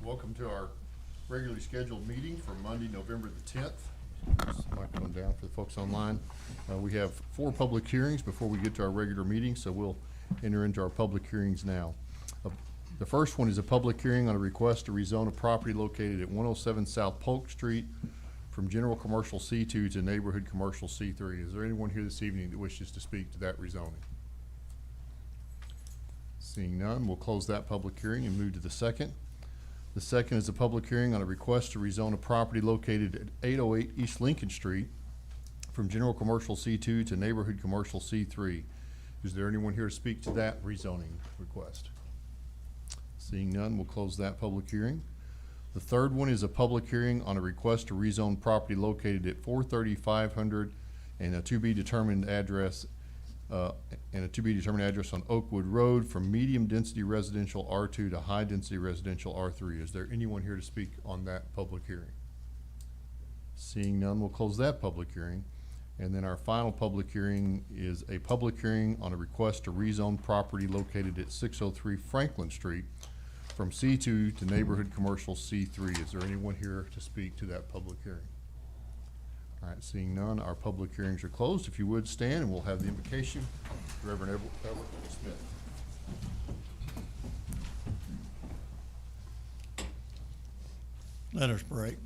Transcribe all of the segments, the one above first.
Welcome to our regularly scheduled meeting for Monday, November the 10th. This microphone down for the folks online. We have 4 public hearings before we get to our regular meeting, so we'll enter into our public hearings now. The first one is a public hearing on a request to rezone a property located at 107 South Polk Street from General Commercial C2 to Neighborhood Commercial C3. Is there anyone here this evening that wishes to speak to that rezoning? Seeing none, we'll close that public hearing and move to the second. The second is a public hearing on a request to rezone a property located at 808 East Lincoln Street from General Commercial C2 to Neighborhood Commercial C3. Is there anyone here to speak to that rezoning request? Seeing none, we'll close that public hearing. The third one is a public hearing on a request to rezone property located at 43500 and a to be determined address on Oakwood Road from medium density residential R2 to high density residential R3. Is there anyone here to speak on that public hearing? Seeing none, we'll close that public hearing. And then our final public hearing is a public hearing on a request to rezone property located at 603 Franklin Street from C2 to Neighborhood Commercial C3. Is there anyone here to speak to that public hearing? All right, seeing none, our public hearings are closed. If you would stand, and we'll have the invocation. Reverend Everett Smith. Let us pray.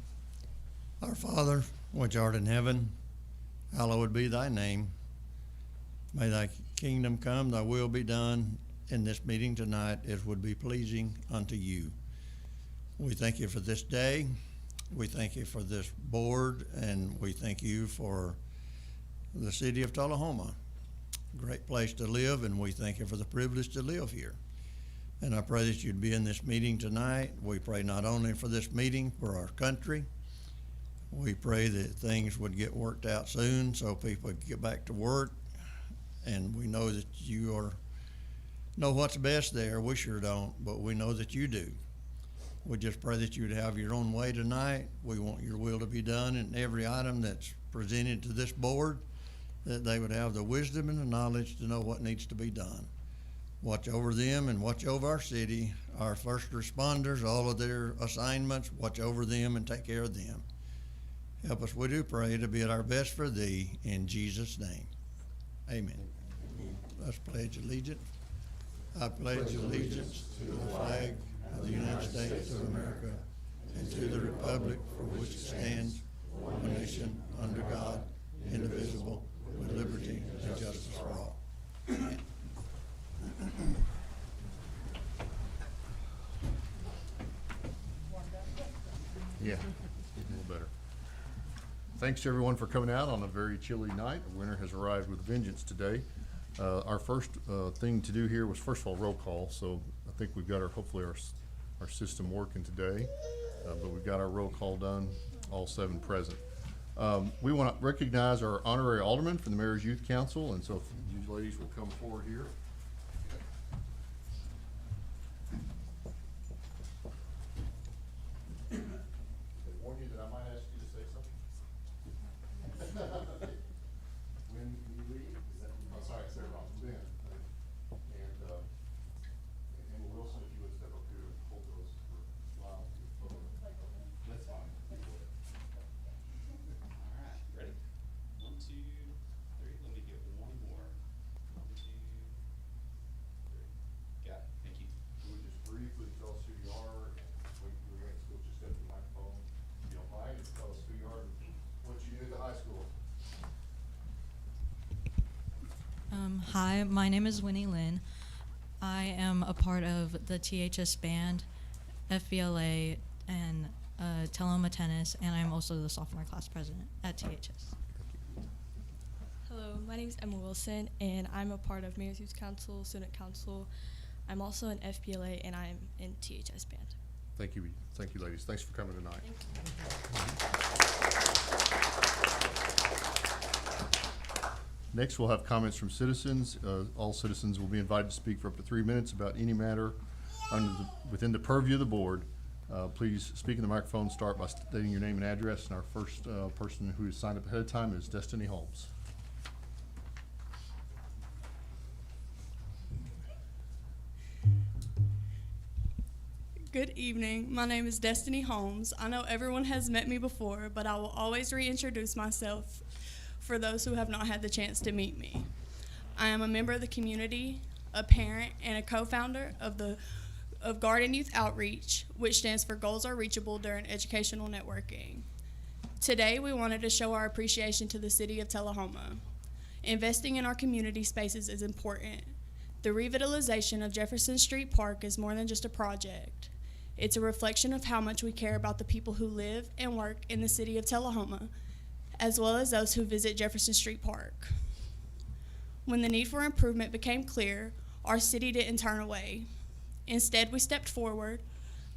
Our Father, which art in heaven, hallowed be thy name. May thy kingdom come, thy will be done in this meeting tonight as would be pleasing unto you. We thank you for this day. We thank you for this board, and we thank you for the city of Tullahoma. Great place to live, and we thank you for the privilege to live here. And I pray that you'd be in this meeting tonight. We pray not only for this meeting, for our country. We pray that things would get worked out soon so people would get back to work. And we know that you know what's best there. We sure don't, but we know that you do. We just pray that you'd have your own way tonight. We want your will to be done in every item that's presented to this board, that they would have the wisdom and the knowledge to know what needs to be done. Watch over them and watch over our city, our first responders, all of their assignments. Watch over them and take care of them. Help us, we do pray, to be at our best for thee, in Jesus' name. Amen. Let's pledge allegiance. I pledge allegiance to the flag of the United States of America and to the republic for which it stands, one nation, under God, indivisible, with liberty and justice for all. Amen. Yeah, a little better. Thanks to everyone for coming out on a very chilly night. Winter has arrived with vengeance today. Our first thing to do here was, first of all, roll call. So I think we've got hopefully our system working today, but we've got our roll call done, all 7 present. We want to recognize our honorary alderman from the Mayor's Youth Council, and so if you ladies will come forward here. They warn you that I might ask you to say something. When you leave, is that, oh, sorry, I said it wrong, Ben. And Emma Wilson, if you would step up here and hold those for a while. That's fine. All right, ready? 1, 2, 3. Let me get one more. 1, 2, 3. Got it. Thank you. You would just briefly tell us who you are, and we're going to switch just step to the microphone. If you don't mind, just tell us who you are and what you did at the high school. Hi, my name is Winnie Lynn. I am a part of the THS band, FBLA, and Tullahoma Tennis, and I'm also the sophomore class president at THS. Hello, my name is Emma Wilson, and I'm a part of Mayor's Youth Council, Student Council. I'm also in FBLA, and I'm in THS band. Thank you, ladies. Thanks for coming tonight. Next, we'll have comments from citizens. All citizens will be invited to speak for up to 3 minutes about any matter within the purview of the board. Please speak in the microphone. Start by stating your name and address. And our first person who is signed up ahead of time is Destiny Holmes. Good evening. My name is Destiny Holmes. I know everyone has met me before, but I will always reintroduce myself for those who have not had the chance to meet me. I am a member of the community, a parent, and a co-founder of Garden Youth Outreach, which stands for Goals Are Reachable During Educational Networking. Today, we wanted to show our appreciation to the city of Tullahoma. Investing in our community spaces is important. The revitalization of Jefferson Street Park is more than just a project. It's a reflection of how much we care about the people who live and work in the city of Tullahoma, as well as those who visit Jefferson Street Park. When the need for improvement became clear, our city didn't turn away. Instead, we stepped forward,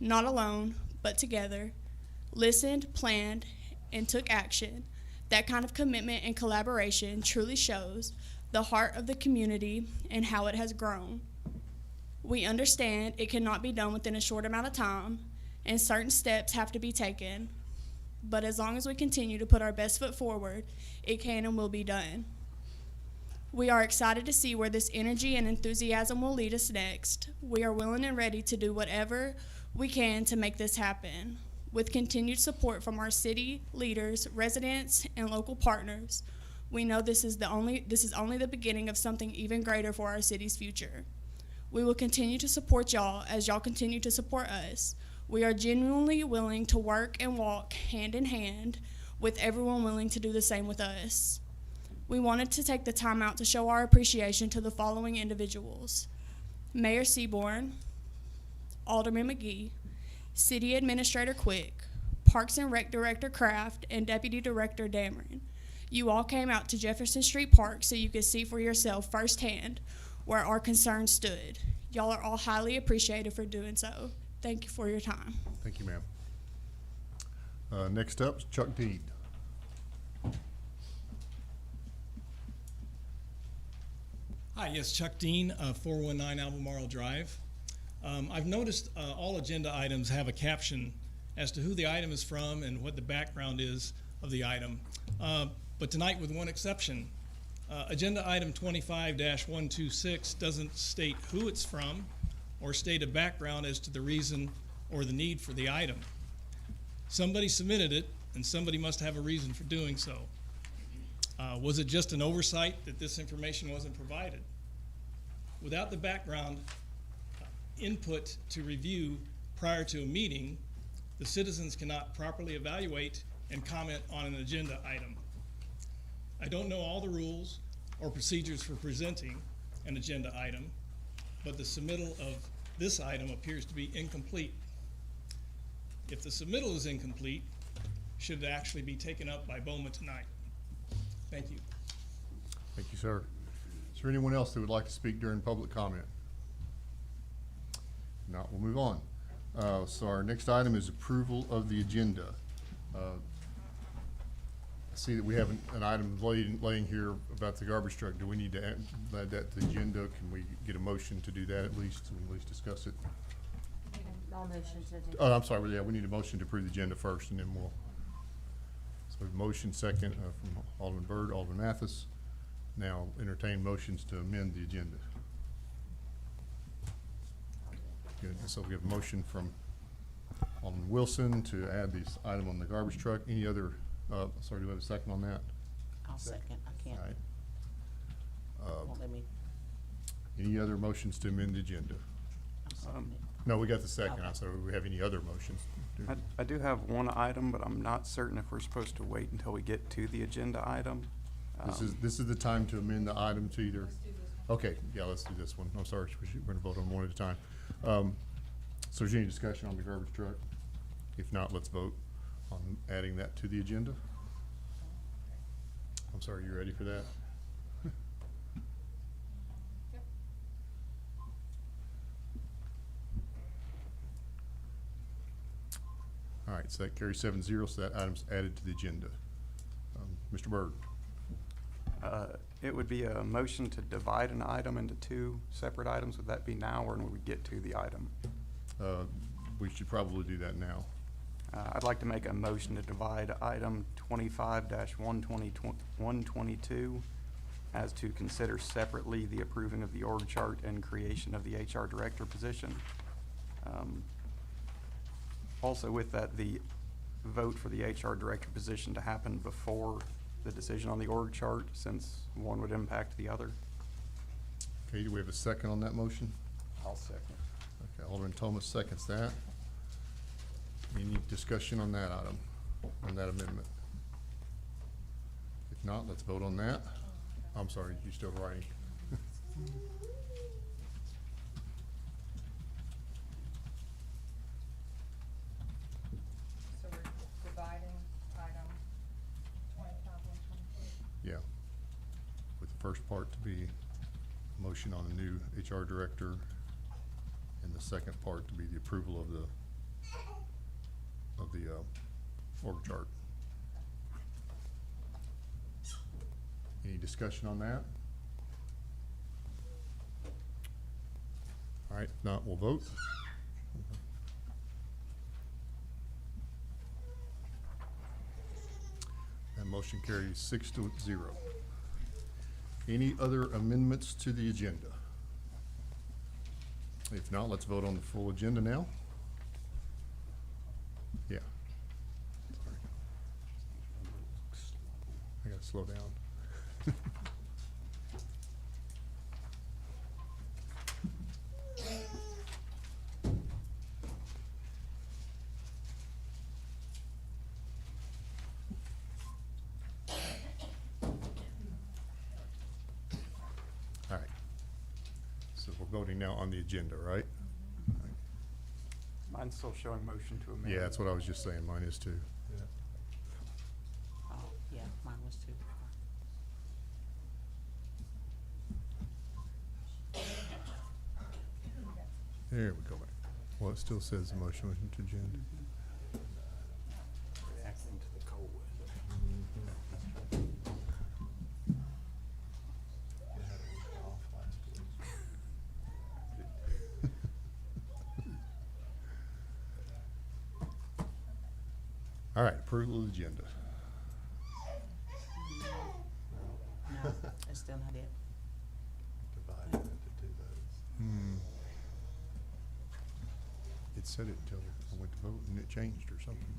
not alone, but together, listened, planned, and took action. That kind of commitment and collaboration truly shows the heart of the community and how it has grown. We understand it cannot be done within a short amount of time, and certain steps have to be taken, but as long as we continue to put our best foot forward, it can and will be done. We are excited to see where this energy and enthusiasm will lead us next. We are willing and ready to do whatever we can to make this happen. With continued support from our city leaders, residents, and local partners, we know this is only the beginning of something even greater for our city's future. We will continue to support y'all as y'all continue to support us. We are genuinely willing to work and walk hand in hand with everyone willing to do the same with us. We wanted to take the time out to show our appreciation to the following individuals: Mayor Seaborn, Alderman McGee, City Administrator Quick, Parks and Rec Director Kraft, and Deputy Director Dameron. You all came out to Jefferson Street Park so you could see for yourself firsthand where our concerns stood. Y'all are all highly appreciated for doing so. Thank you for your time. Thank you, ma'am. Next up is Chuck Deed. Hi, yes, Chuck Dean, 419 Albemarle Drive. I've noticed all agenda items have a caption as to who the item is from and what the background is of the item. But tonight, with one exception, agenda item 25-126 doesn't state who it's from or state a background as to the reason or the need for the item. Somebody submitted it, and somebody must have a reason for doing so. Was it just an oversight that this information wasn't provided? Without the background input to review prior to a meeting, the citizens cannot properly evaluate and comment on an agenda item. I don't know all the rules or procedures for presenting an agenda item, but the submittal of this item appears to be incomplete. If the submittal is incomplete, should it actually be taken up by BOMA tonight? Thank you. Thank you, sir. Is there anyone else that would like to speak during public comment? If not, we'll move on. So our next item is approval of the agenda. I see that we have an item laying here about the garbage truck. Do we need to add that to the agenda? Can we get a motion to do that at least, so we can at least discuss it? All motions to do. Oh, I'm sorry, yeah, we need a motion to approve the agenda first, and then we'll. So we have a motion second from Alderman Byrd, Alderman Mathis. Now entertain motions to amend the agenda. Good, so we have a motion from Alderman Wilson to add this item on the garbage truck. Any other, sorry, do we have a second on that? I'll second. I can't. All right. Won't let me. Any other motions to amend the agenda? I'll second it. No, we got the second. Okay. So do we have any other motions? I do have one item, but I'm not certain if we're supposed to wait until we get to the agenda item. This is the time to amend the item to either. Okay, yeah, let's do this one. I'm sorry, we're gonna vote on one at a time. So is there any discussion on the garbage truck? If not, let's vote on adding that to the agenda. I'm sorry, you ready for that? All right, so that carries 7-0, so that item's added to the agenda. Mr. Byrd. It would be a motion to divide an item into two separate items. Would that be now or when we get to the item? We should probably do that now. I'd like to make a motion to divide item 25-122 as to consider separately the approving of the org chart and creation of the HR director position. Also with that, the vote for the HR director position to happen before the decision on the org chart, since one would impact the other. Okay, do we have a second on that motion? I'll second. Okay, Alderman Thomas seconds that. Any discussion on that item, on that amendment? If not, let's vote on that. I'm sorry, you still writing? So we're dividing item 25-122. Yeah. With the first part to be motion on a new HR director, and the second part to be the approval of the org chart. Any discussion on that? All right, if not, we'll vote. That motion carries 6-0. Any other amendments to the agenda? If not, let's vote on the full agenda now. Yeah. Sorry. I gotta slow down. All right. So we're voting now on the agenda, right? Mine's still showing motion to amend. Yeah, that's what I was just saying. Mine is too. Oh, yeah, mine was too. There we go. Well, it still says the motion to agenda. Reacting to the cold weather. All right, approval of the agenda. No, that's still not it. It said it until I went to vote and it changed or something.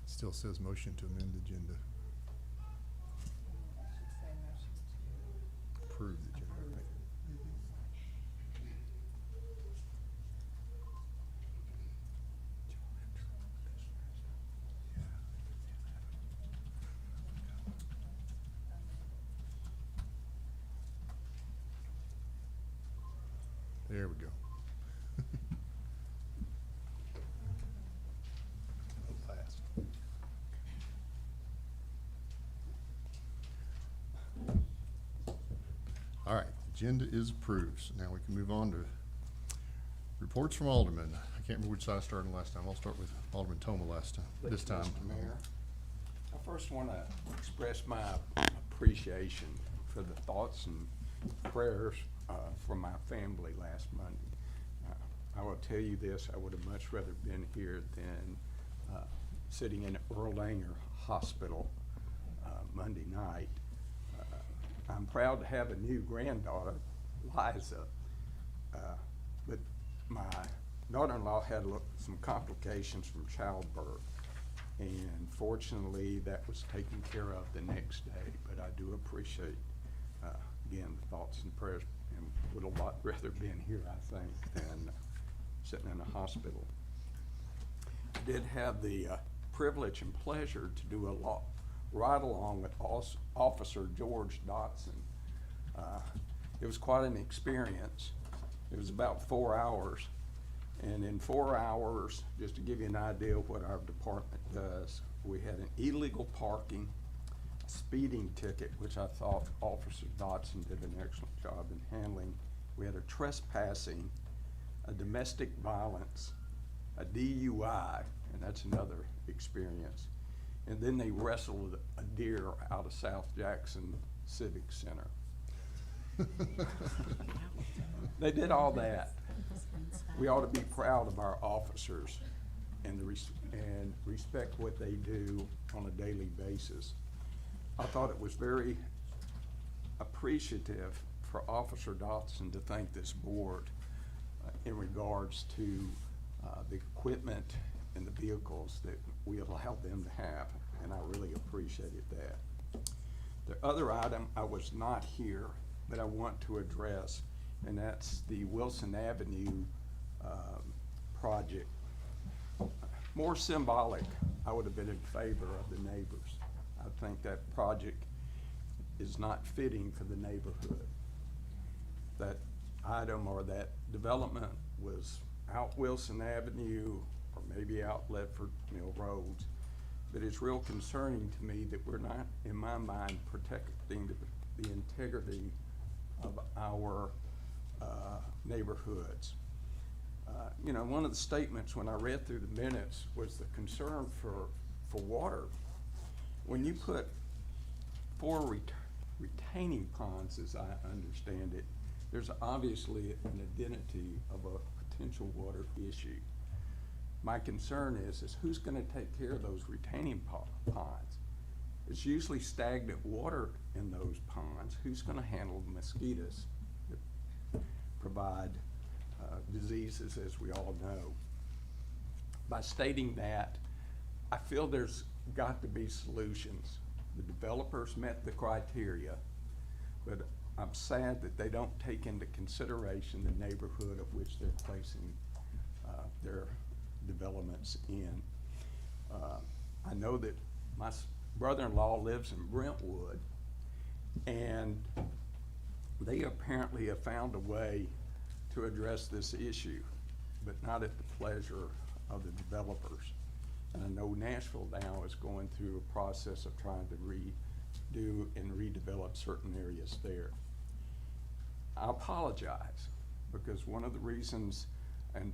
Still says motion to amend the agenda. Should say motion to Approve the agenda, right? There we go. Fast. All right, agenda is approved. So now we can move on to reports from Alderman. I can't remember which side I started last time. I'll start with Alderman Toma this time. Mr. Mayor, I first want to express my appreciation for the thoughts and prayers for my family last Monday. I will tell you this, I would have much rather been here than sitting in Erlanger Hospital Monday night. I'm proud to have a new granddaughter, Liza, but my daughter-in-law had some complications from childbirth, and fortunately that was taken care of the next day. But I do appreciate, again, the thoughts and prayers, and would a lot rather been here, I think, than sitting in a hospital. I did have the privilege and pleasure to do a ride along with Officer George Dotson. It was quite an experience. It was about 4 hours. And in 4 hours, just to give you an idea of what our department does, we had an illegal parking, speeding ticket, which I thought Officer Dotson did an excellent job in handling. We had a trespassing, a domestic violence, a DUI, and that's another experience. and then they wrestled a deer out of South Jackson Civic Center. They did all that. We ought to be proud of our officers and respect what they do on a daily basis. I thought it was very appreciative for Officer Dotson to thank this board in regards to the equipment and the vehicles that we allowed them to have, and I really appreciated that. The other item, I was not here, but I want to address, and that's the Wilson Avenue project. More symbolic, I would have been in favor of the neighbors. I think that project is not fitting for the neighborhood. That item or that development was out Wilson Avenue or maybe out Ledford Mill Roads. But it's real concerning to me that we're not, in my mind, protecting the integrity of our neighborhoods. You know, one of the statements when I read through the minutes was the concern for water. When you put 4 retaining ponds, as I understand it, there's obviously an identity of a potential water issue. My concern is who's gonna take care of those retaining ponds? It's usually stagnant water in those ponds. Who's gonna handle the mosquitoes that provide diseases, as we all know? By stating that, I feel there's got to be solutions. The developers met the criteria, but I'm sad that they don't take into consideration the neighborhood of which they're placing their developments in. I know that my brother-in-law lives in Brentwood, and they apparently have found a way to address this issue, but not at the pleasure of the developers. And I know Nashville now is going through a process of trying to redo and redevelop certain areas there. I apologize, because one of the reasons and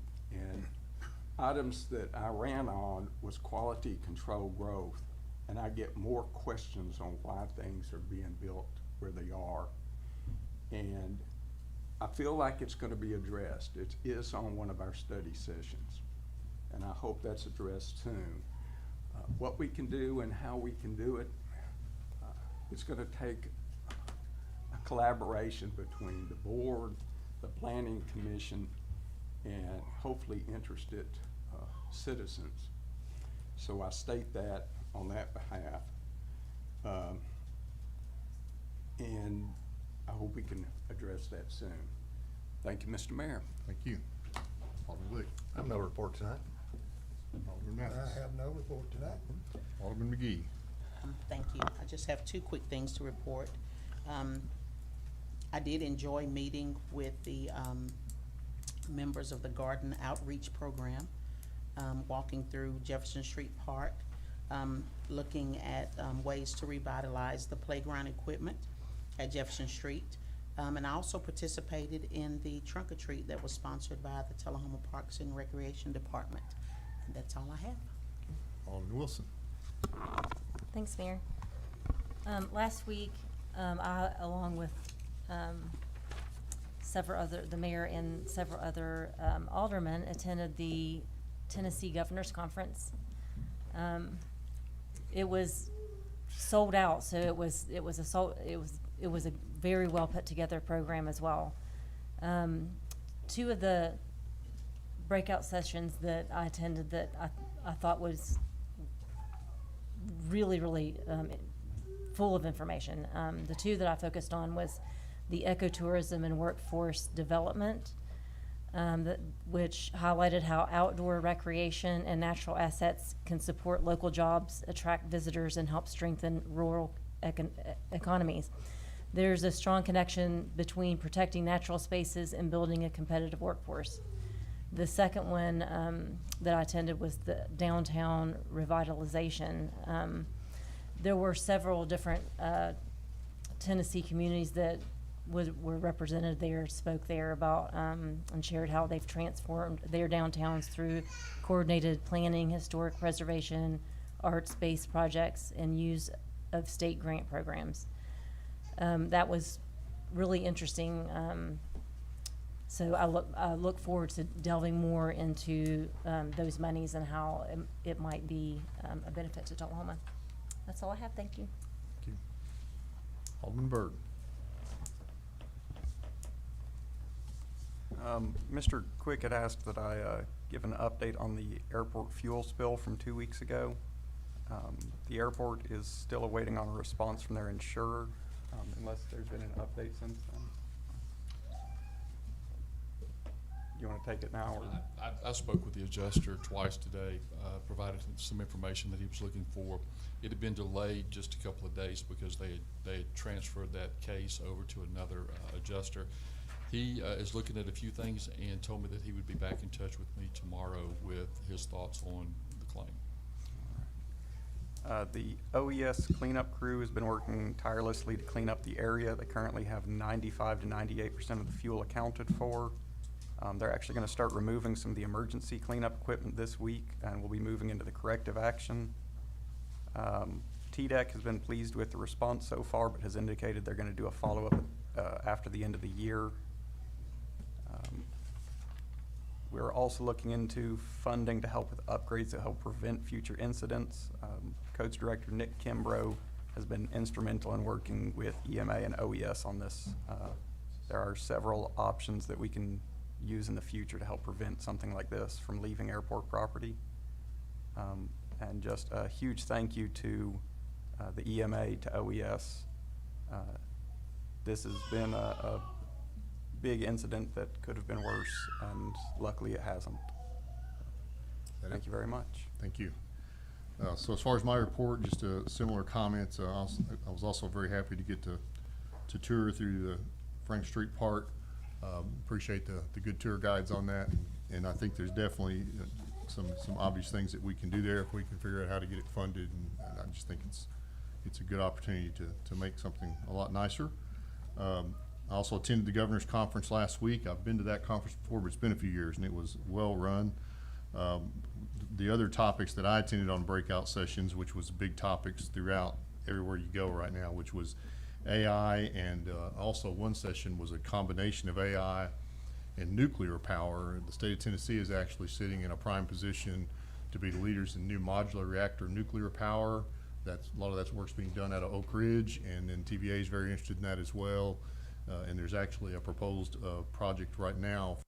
items that I ran on was quality control growth, and I get more questions on why things are being built where they are. And I feel like it's going to be addressed. It is on one of our study sessions, and I hope that's addressed soon. What we can do and how we can do it, it's going to take a collaboration between the board, the planning commission, and hopefully interested citizens. So I state that on that behalf. And I hope we can address that soon. Thank you, Mr. Mayor. Thank you. Alderman Glick. I have no report tonight. Alderman Mathis. I have no report tonight. Alderman McGee. Thank you. I just have 2 quick things to report. I did enjoy meeting with the members of the Garden Outreach Program, walking through Jefferson Street Park, looking at ways to revitalize the playground equipment at Jefferson Street. And I also participated in the trunk or treat that was sponsored by the Tullahoma Parks and Recreation Department. And that's all I have. Alderman Wilson. Thanks, Mayor. Last week, I, along with the mayor and several other aldermen, attended the Tennessee Governor's Conference. It was sold out, so it was a very well put together program as well. 2 of the breakout sessions that I attended that I thought was really full of information. The 2 that I focused on was the ecotourism and workforce development, which highlighted how outdoor recreation and natural assets can support local jobs, attract visitors, and help strengthen rural economies. There's a strong connection between protecting natural spaces and building a competitive workforce. The second one that I attended was the downtown revitalization. There were several different Tennessee communities that were represented there, spoke there about and shared how they've transformed their downtowns through coordinated planning, historic preservation, arts-based projects and use of state grant programs. That was really interesting. So I look forward to delving more into those monies and how it might be a benefit to Tullahoma. That's all I have. Thank you. Thank you. Alderman Byrd. Mr. Quick had asked that I give an update on the airport fuel spill from 2 weeks ago. The airport is still awaiting on a response from their insurer, unless there's been an update since then. You want to take it now? Or? I spoke with the adjuster twice today, provided some information that he was looking for. It had been delayed just a couple of days because they had transferred that case over to another adjuster. He is looking at a few things and told me that he would be back in touch with me tomorrow with his thoughts on the claim. The OES cleanup crew has been working tirelessly to clean up the area. They currently have 95 to 98% of the fuel accounted for. They're actually going to start removing some of the emergency cleanup equipment this week, and we'll be moving into the corrective action. TDEC has been pleased with the response so far, but has indicated they're going to do a follow-up after the end of the year. We're also looking into funding to help with upgrades to help prevent future incidents. Codes Director Nick Kimbrough has been instrumental in working with EMA and OES on this. There are several options that we can use in the future to help prevent something like this from leaving airport property. And just a huge thank you to the EMA, to OES. This has been a big incident that could have been worse, and luckily it hasn't. Thank you very much. Thank you. So as far as my report, just similar comments. I was also very happy to get to tour through the Frank Street Park. Appreciate the good tour guides on that, and I think there's definitely some obvious things that we can do there if we can figure out how to get it funded, and I just think it's a good opportunity to make something a lot nicer. I also attended the governor's conference last week. I've been to that conference before, but it's been a few years, and it was well run. The other topics that I attended on breakout sessions, which was big topics throughout everywhere you go right now, which was AI, and also one session was a combination of AI and nuclear power. The state of Tennessee is actually sitting in a prime position to be the leaders in new modular reactor nuclear power. A lot of that work's being done out of Oak Ridge, and then TVA is very interested in that as well. And there's actually a proposed project right now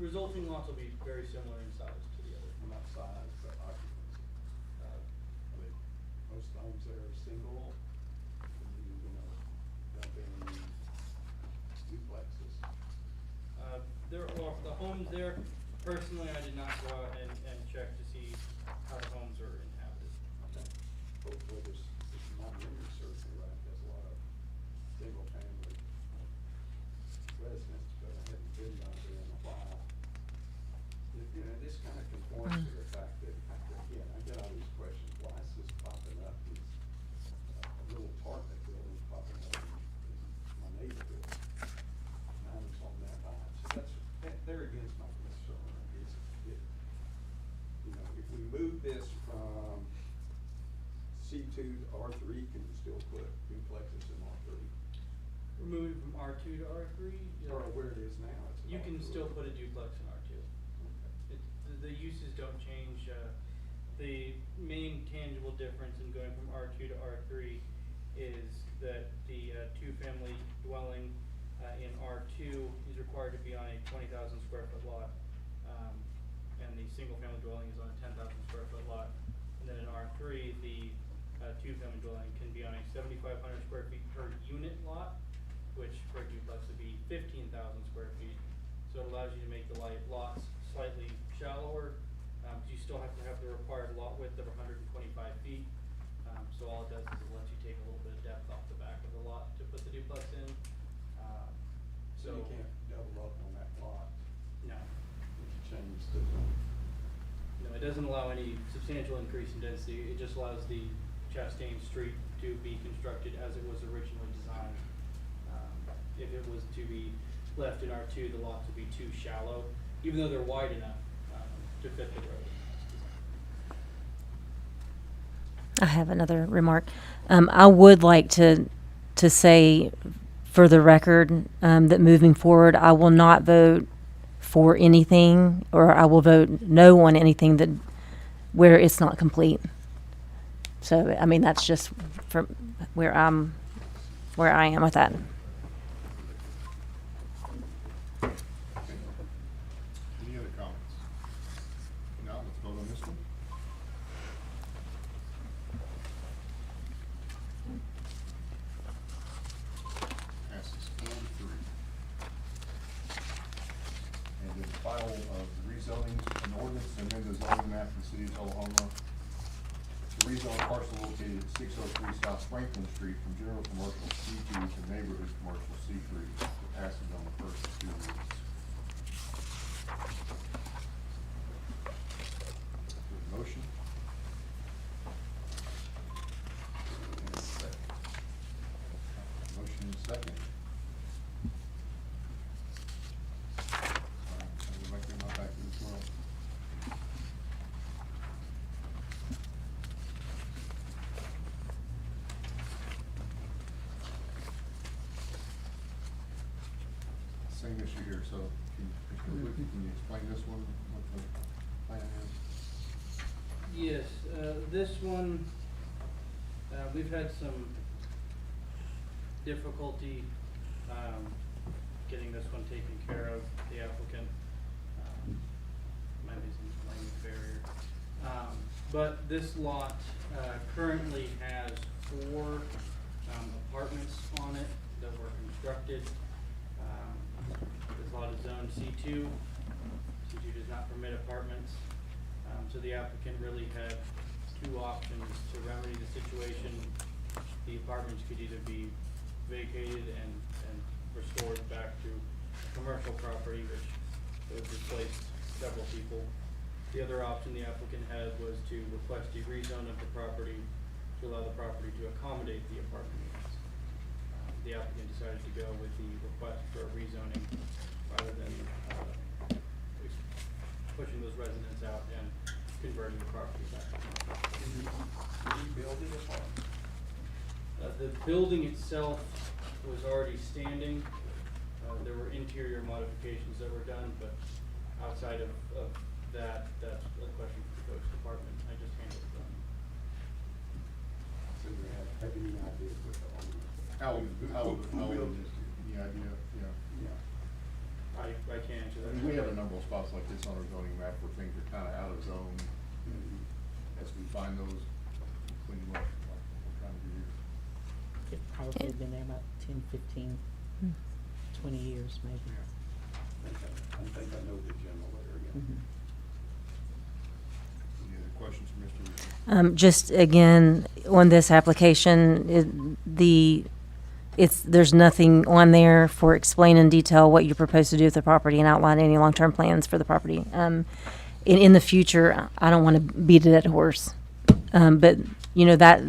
resulting lots will be very similar in size to the other. Well, not size, but occupancy. I mean, most homes there are single, you know, dump in duplexes. There are the homes there. Personally, I did not go out and check to see how the homes are inhabited. Okay. Hopefully there's, my memory serves me right, there's a lot of single family residents, but I haven't been down there in a while. You know, this kind of conforms to the fact that, again, I get all these questions, why is this popping up, these, little apartment buildings popping up in my neighborhood? Mine is on that high, so there again is my concern, is if, you know, if we move this from C2 to R3, can you still put duplexes in R3? We're moving from R2 to R3. Or where it is now, it's You can R2. still put a duplex in R2. The uses don't change. The main tangible difference in going from R2 to R3 is that the two-family dwelling in R2 is required to be on a 20,000 square foot lot, and the single-family dwelling is on a 10,000 square foot lot. And then in R3, the two-family dwelling can be on a 7,500 square feet per unit lot, which for a duplex would be 15,000 square feet. So it allows you to make the lots slightly shallower. You still have to have the required lot width of 125 feet. So all it does is it lets you take a little bit of depth off the back of the lot to put the duplex in. So you can't double up on that lot No. if you change the. No, it doesn't allow any substantial increase in density. It just allows the Chastain Street to be constructed as it was originally designed. If it was to be left in R2, the lots would be too shallow, even though they're wide enough to fit the road. I have another remark. I would like to say, for the record, that moving forward, I will not vote for anything, or I will vote no on anything that where it's not complete. So, I mean, that's just from where I am with that. Any other comments? Now, let's vote on this one. Passes 4-3. And then final rezoning, an ordinance to amend the zoning map of the city of Tullahoma to rezone a parcel located at 603 South Franklin Street from general commercial C2 to neighborhood commercial C3. It passes on the first of two readings. Motion? And a second. Motion and second. I would like to go back to this one. Same issue here, so can you explain this one, what the plan is? Yes, this one, we've had some difficulty getting this one taken care of. The applicant might be some language barrier. But this lot currently has 4 apartments on it that were constructed. This lot is zoned C2. C2 does not permit apartments. So the applicant really had 2 options to remedy the situation. The apartments could either be vacated and restored back to commercial property, which would replace several people. The other option the applicant had was to request a rezone of the property to allow the property to accommodate the apartment units. The applicant decided to go with the request for a rezoning rather than pushing those residents out and converting the property back. Did you build it apart? The building itself was already standing. There were interior modifications that were done, but outside of that, that's a question for the codes department. I just handled it. So you have any idea what the owner? How old is it? Any idea? Yeah. Yeah. I I can't answer I that. mean, we have a number of spots like this on our zoning map where things are kind of out of zone. As we find those, clean them up, like, we're trying to do here. They've probably been there about 10, 15, 20 years maybe. I think I know the general area. Any other questions for Mr. Reed? Just again, on this application, there's nothing on there for explain in detail what you propose to do with the property and outline any long-term plans for the property. In the future, I don't want to beat a dead horse. But, you know, that,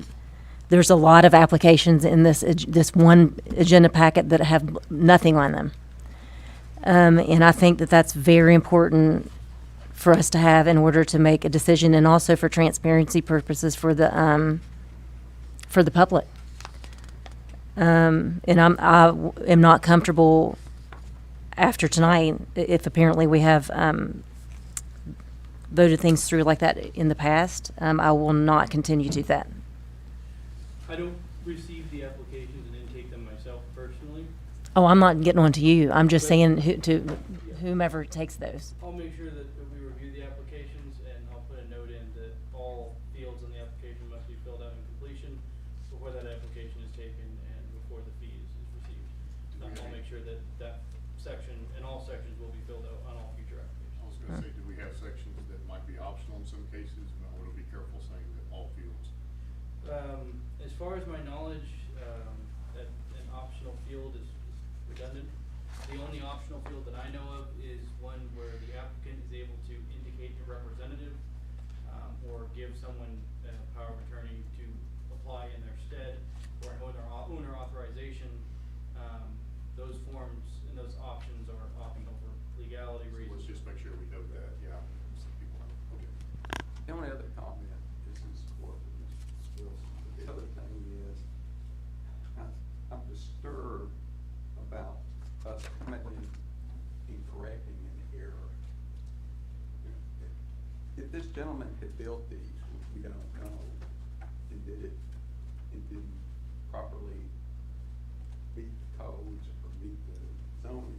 there's a lot of applications in this one agenda packet that have nothing on them. And I think that that's very important for us to have in order to make a decision, and also for transparency purposes for the public. And I am not comfortable after tonight, if apparently we have voted things through like that in the past. I will not continue to do that. I don't receive the applications and intake them myself personally. Oh, I'm not getting on to you. I'm just saying to whomever takes those. I'll make sure that we review the applications, and I'll put a note in that all fields in the application must be filled out in completion before that application is taken and before the fee is received. I'll make sure that that section, and all sections will be filled out on all future applications. I was gonna say, do we have sections that might be optional in some cases? No, we'll be careful saying that all fields. As far as my knowledge, that an optional field is redundant. The only optional field that I know of is one where the applicant is able to indicate to representative, or give someone power of attorney to apply in their stead, or an owner authorization. Those forms and those options are optional for legality So reasons. let's just make sure we note that, yeah. Some people know. Okay. The only other comment, this is for Mr. Wilson, but the other thing is, I'm disturbed about us coming in and correcting an error. You know, if this gentleman had built these, which we don't know, and didn't properly meet the codes or meet the zoning,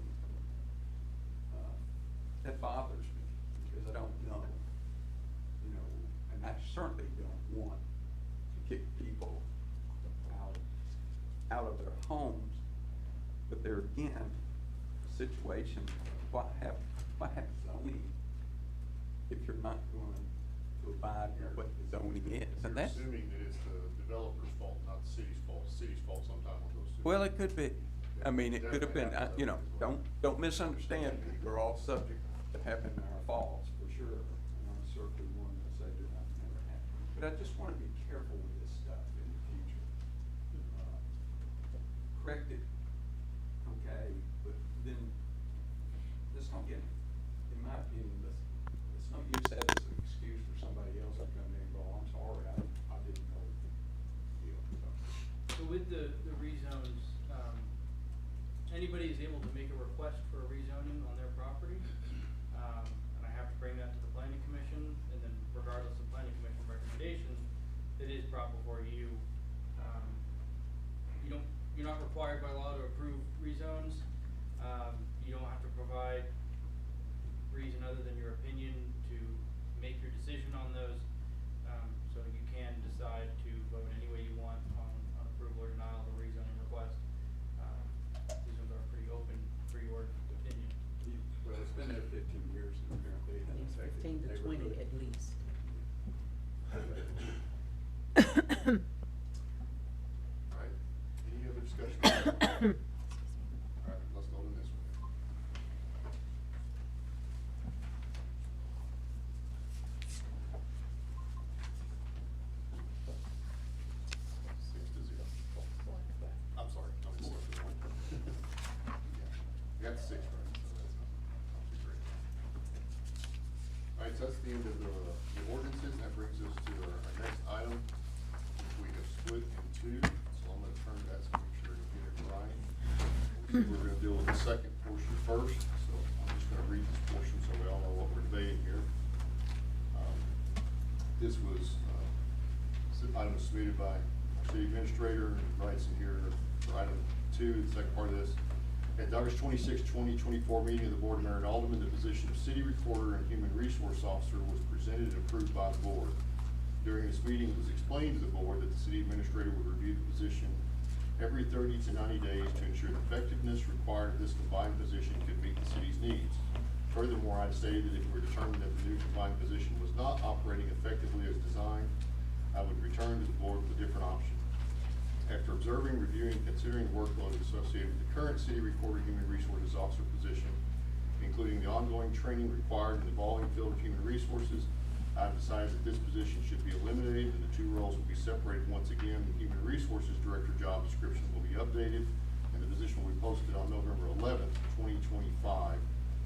that bothers me, because I don't know, you know, and I certainly don't want to kick people out of their homes. But there again, situation, why have zoning if you're not going to abide with what the zoning is? And You're that's, assuming that it's the developer's fault, not the city's fault. The city's fault sometime on those two. well, it could be. I mean, it could have been, you know, don't misunderstand me. We're all subject to having our faults, for sure. And I'm certainly one to say that I've never had. But I just want to be careful with this stuff in the future. Correct it, okay, but then, let's not get, in my opinion, let's not use that as an excuse for somebody else to come in and go, I'm sorry, I didn't know the deal. So with the rezones, anybody is able to make a request for a rezoning on their property. And I have to bring that to the planning commission, and then regardless of planning commission recommendation, it is brought before you. You're not required by law to approve rezones. You don't have to provide reason other than your opinion to make your decision on those. So you can decide to vote any way you want on approval or denial of a rezoning request. These ones are pretty open for your opinion. Well, it's been there 15 years, and apparently it hasn't It's affected 15 to the 20 neighborhood. at least. All right, any other discussion? All right, let's go to this one. I'm sorry. I was looking at one. Yeah, I got the 6 right, so that's not too great. All right, so that's the end of the ordinances, and that brings us to our next item, which we have split in 2, so I'm gonna turn that to make sure to get it right. We're gonna deal with the second portion first, so I'm just gonna read this portion so we all know what we're debating here. This was, item was submitted by our city administrator, and writes in here for item 2, the second part of this. At the August 26, 2024 meeting of the Board of Mayor and Aldermen, the position of City Recorder and Human Resource Officer was presented and approved by the Board. During this meeting, it was explained to the Board that the City Administrator would review the position every 30 to 90 days to ensure the effectiveness required of this combined position could meet the city's needs. Furthermore, I stated that if it were determined that the new combined position was not operating effectively as designed, I would return to the Board with a different option. After observing, reviewing, considering the workload associated with the current City Recorder Human Resources Officer position, including the ongoing training required in the evolving field of human resources, I've decided that this position should be eliminated and the two roles will be separated once again. The Human Resources Director job description will be updated and the position will be posted on November 11th, 2025.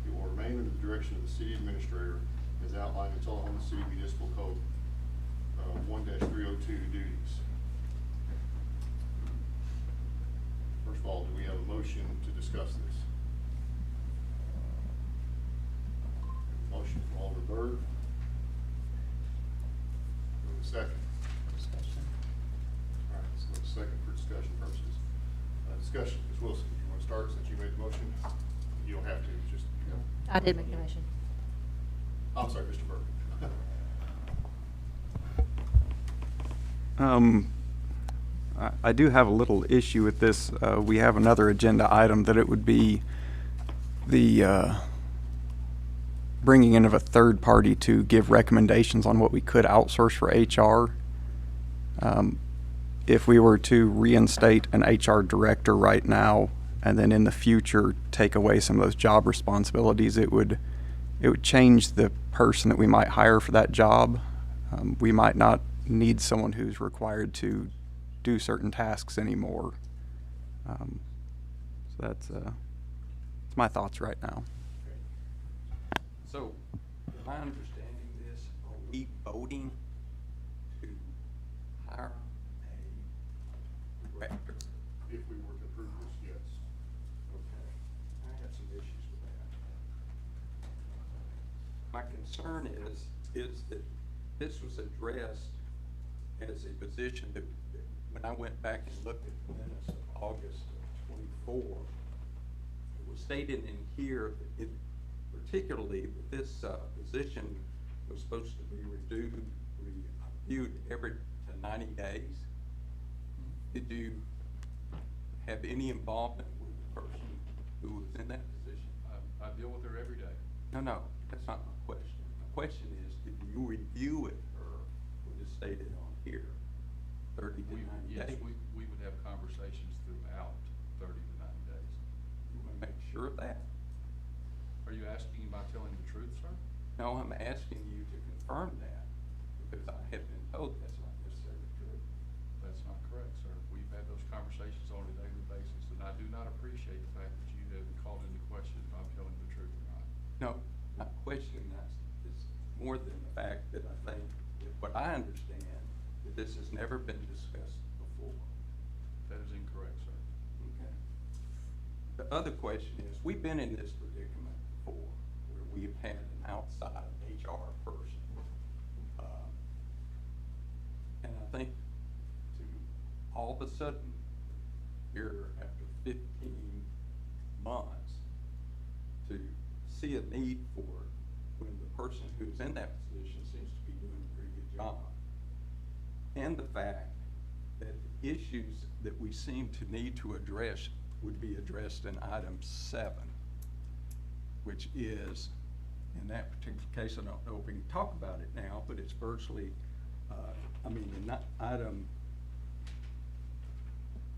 It will remain under the direction of the City Administrator as outlined in Tullahoma City Municipal Code 1-302 duties. First of all, do we have a motion to discuss this? Motion from Alderman Byrd. Second. Discussion. All right, let's go to second for discussion purposes. Discussion, Ms. Wilson, you want to start since you made the motion? You don't have to, just, you know. I did make the motion. I'm sorry, Mr. Burke. I do have a little issue with this. We have another agenda item that it would be the bringing in of a third party to give recommendations on what we could outsource for HR. If we were to reinstate an HR director right now and then in the future take away some of those job responsibilities, it would change the person that we might hire for that job. We might not need someone who's required to do certain tasks anymore. So that's my thoughts right now. So, am I understanding this? Are we voting to hire a director? If we were to approve this, yes. Okay, I have some issues with that. My concern is that this was addressed as a position that when I went back and looked at the minutes of August of 24, it was stated in here, particularly that this position was supposed to be reviewed every 90 days. Did you have any involvement with the person who was in that position? I deal with her every day. No, that's not my question. My question is, did you review with her what is stated on here, 30 to 90 Yes, days? we would have conversations throughout 30 to 90 days. You want to make sure of that? Are you asking about telling the truth, sir? No, I'm asking you to confirm that, because I have been told that's not necessarily true. That's not correct, sir. We've had those conversations on a daily basis, and I do not appreciate the fact that you have called into question if I'm telling the truth or not. No, not questioning that. It's more than the fact that I think, that what I understand, that this has never been discussed before. That is incorrect, sir. Okay. The other question is, we've been in this predicament before, where we've had an outside HR person. And I think to all of a sudden, here after 15 months, to see a need for it when the person who's in that position seems to be doing a pretty good job. And the fact that the issues that we seem to need to address would be addressed in item 7, which is, in that particular case, I don't know if we can talk about it now, but it's virtually, in item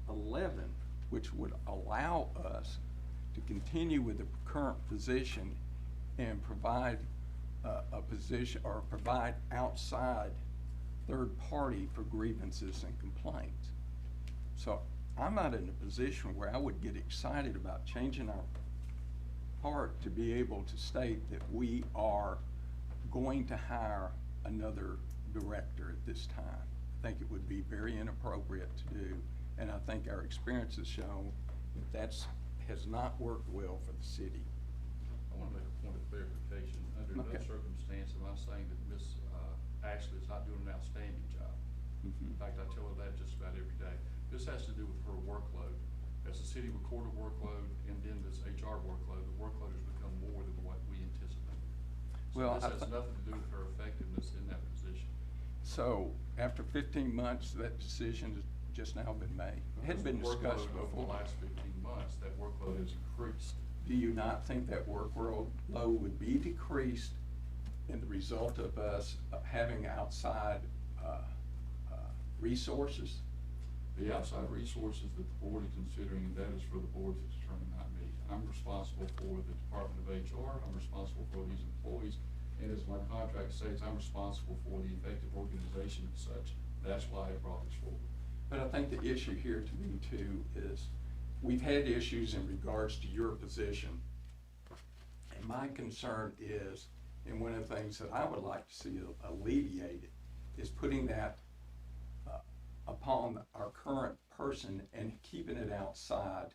11, which would allow us to continue with the current position and provide a position, or provide outside third party for grievances and complaints. So I'm not in a position where I would get excited about changing our part to be able to state that we are going to hire another director at this time. I think it would be very inappropriate to do, and I think our experience has shown that has not worked well for the city. I want to make a point of clarification. Under no Okay. circumstance am I saying that Ms. Ashley is not doing an outstanding job. In fact, I tell her that just about every day. This has to do with her workload. As the city recorder workload and then this HR workload, the workload has become more than what we anticipated. So Well, this I has thi- nothing to do with her effectiveness in that position. So after 15 months, that decision has just now been made. It had been Because the discussed workload over before. the last 15 months, that workload has increased. Do you not think that workload would be decreased in the result of us having outside resources? The outside resources that the board is considering, that is for the board to determine, not me. I'm responsible for the Department of HR, I'm responsible for these employees, and as my contract says, I'm responsible for the effective organization and such. That's why I brought this forward. But I think the issue here to me too is, we've had issues in regards to your position. And my concern is, and one of the things that I would like to see alleviated, is putting that upon our current person and keeping it outside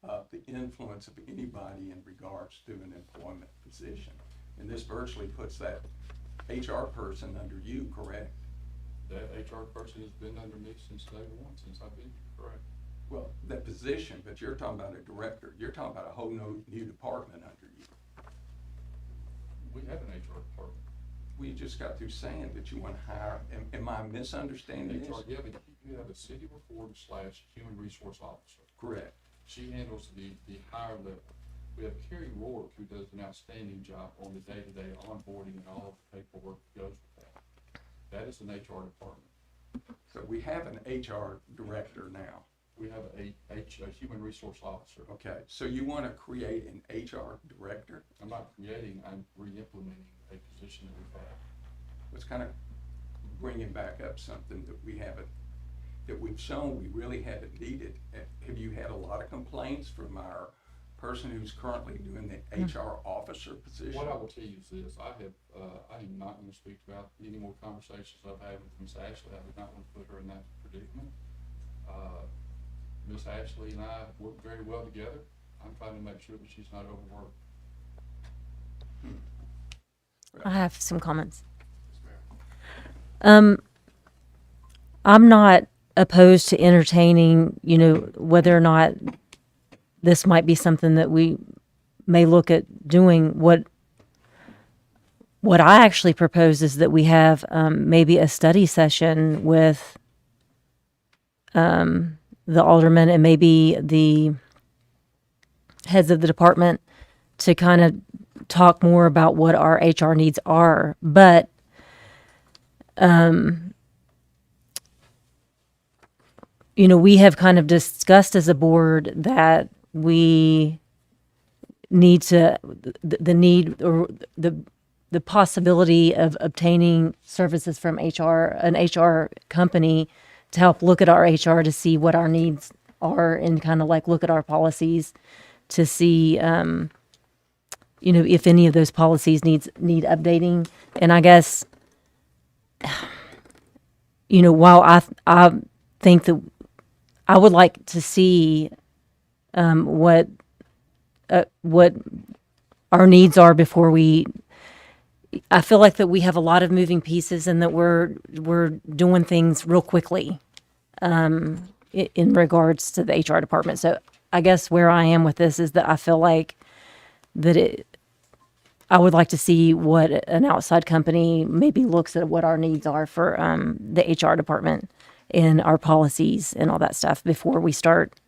of the influence of anybody in regards to an employment position. And this virtually puts that HR person under you, correct? That HR person has been under me since day one, since I've been here, correct? Well, that position, but you're talking about a director. You're talking about a whole new department under you. We have an HR department. We just got through saying that you want to hire, am I misunderstanding this? HR, yeah, but you have a city recorder / human resource officer. Correct. She handles the higher level. We have Carrie Rourke, who does an outstanding job on the day-to-day onboarding and all of the paperwork that goes with that. That is an HR department. So we have an HR director now. We have a human resource officer. Okay, so you want to create an HR director? I'm not creating, I'm re-implementing a position that we've had. It's kind of bringing back up something that we haven't, that we've shown we really haven't needed. Have you had a lot of complaints from our person who's currently doing the HR officer position? What I will tell you is this, I am not going to speak about any more conversations I've had with Ms. Ashley. I would not want to put her in that predicament. Ms. Ashley and I work very well together. I'm trying to make sure that she's not overworked. I have some comments. I'm not opposed to entertaining, whether or not this might be something that we may look at doing. What I actually propose is that we have maybe a study session with the aldermen and maybe the heads of the department to kind of talk more about what our HR needs are. But we have kind of discussed as a board that we need to, the need or the possibility of obtaining services from an HR company to help look at our HR to see what our needs are and kind of like look at our policies to see, if any of those policies need updating. And I guess, while I think that I would like to see what our needs are before I feel like that we have a lot of moving pieces and that we're doing things real quickly in regards to the HR department. So I guess where I am with this is that I feel like that I would like to see what an outside company maybe looks at what our needs are for the HR department and our policies and all that stuff before we start,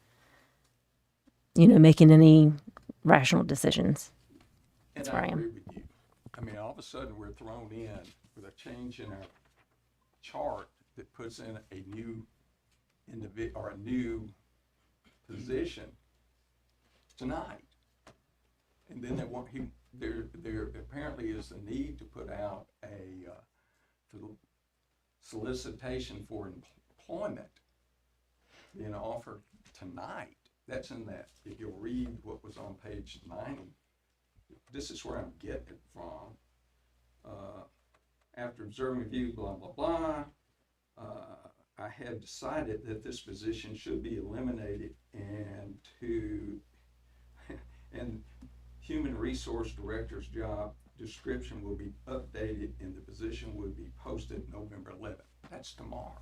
making any rational decisions. That's where I am. agree with you. I mean, all of a sudden, we're thrown in with a change in our chart that puts in a new or a new position tonight. And then there apparently is a need to put out a solicitation for employment being offered tonight. That's in that, if you'll read what was on page 90, this is where I'm getting it from. After observing review, blah, blah, blah, I have decided that this position should be eliminated and human resource director's job description will be updated and the position will be posted November 11th. That's tomorrow.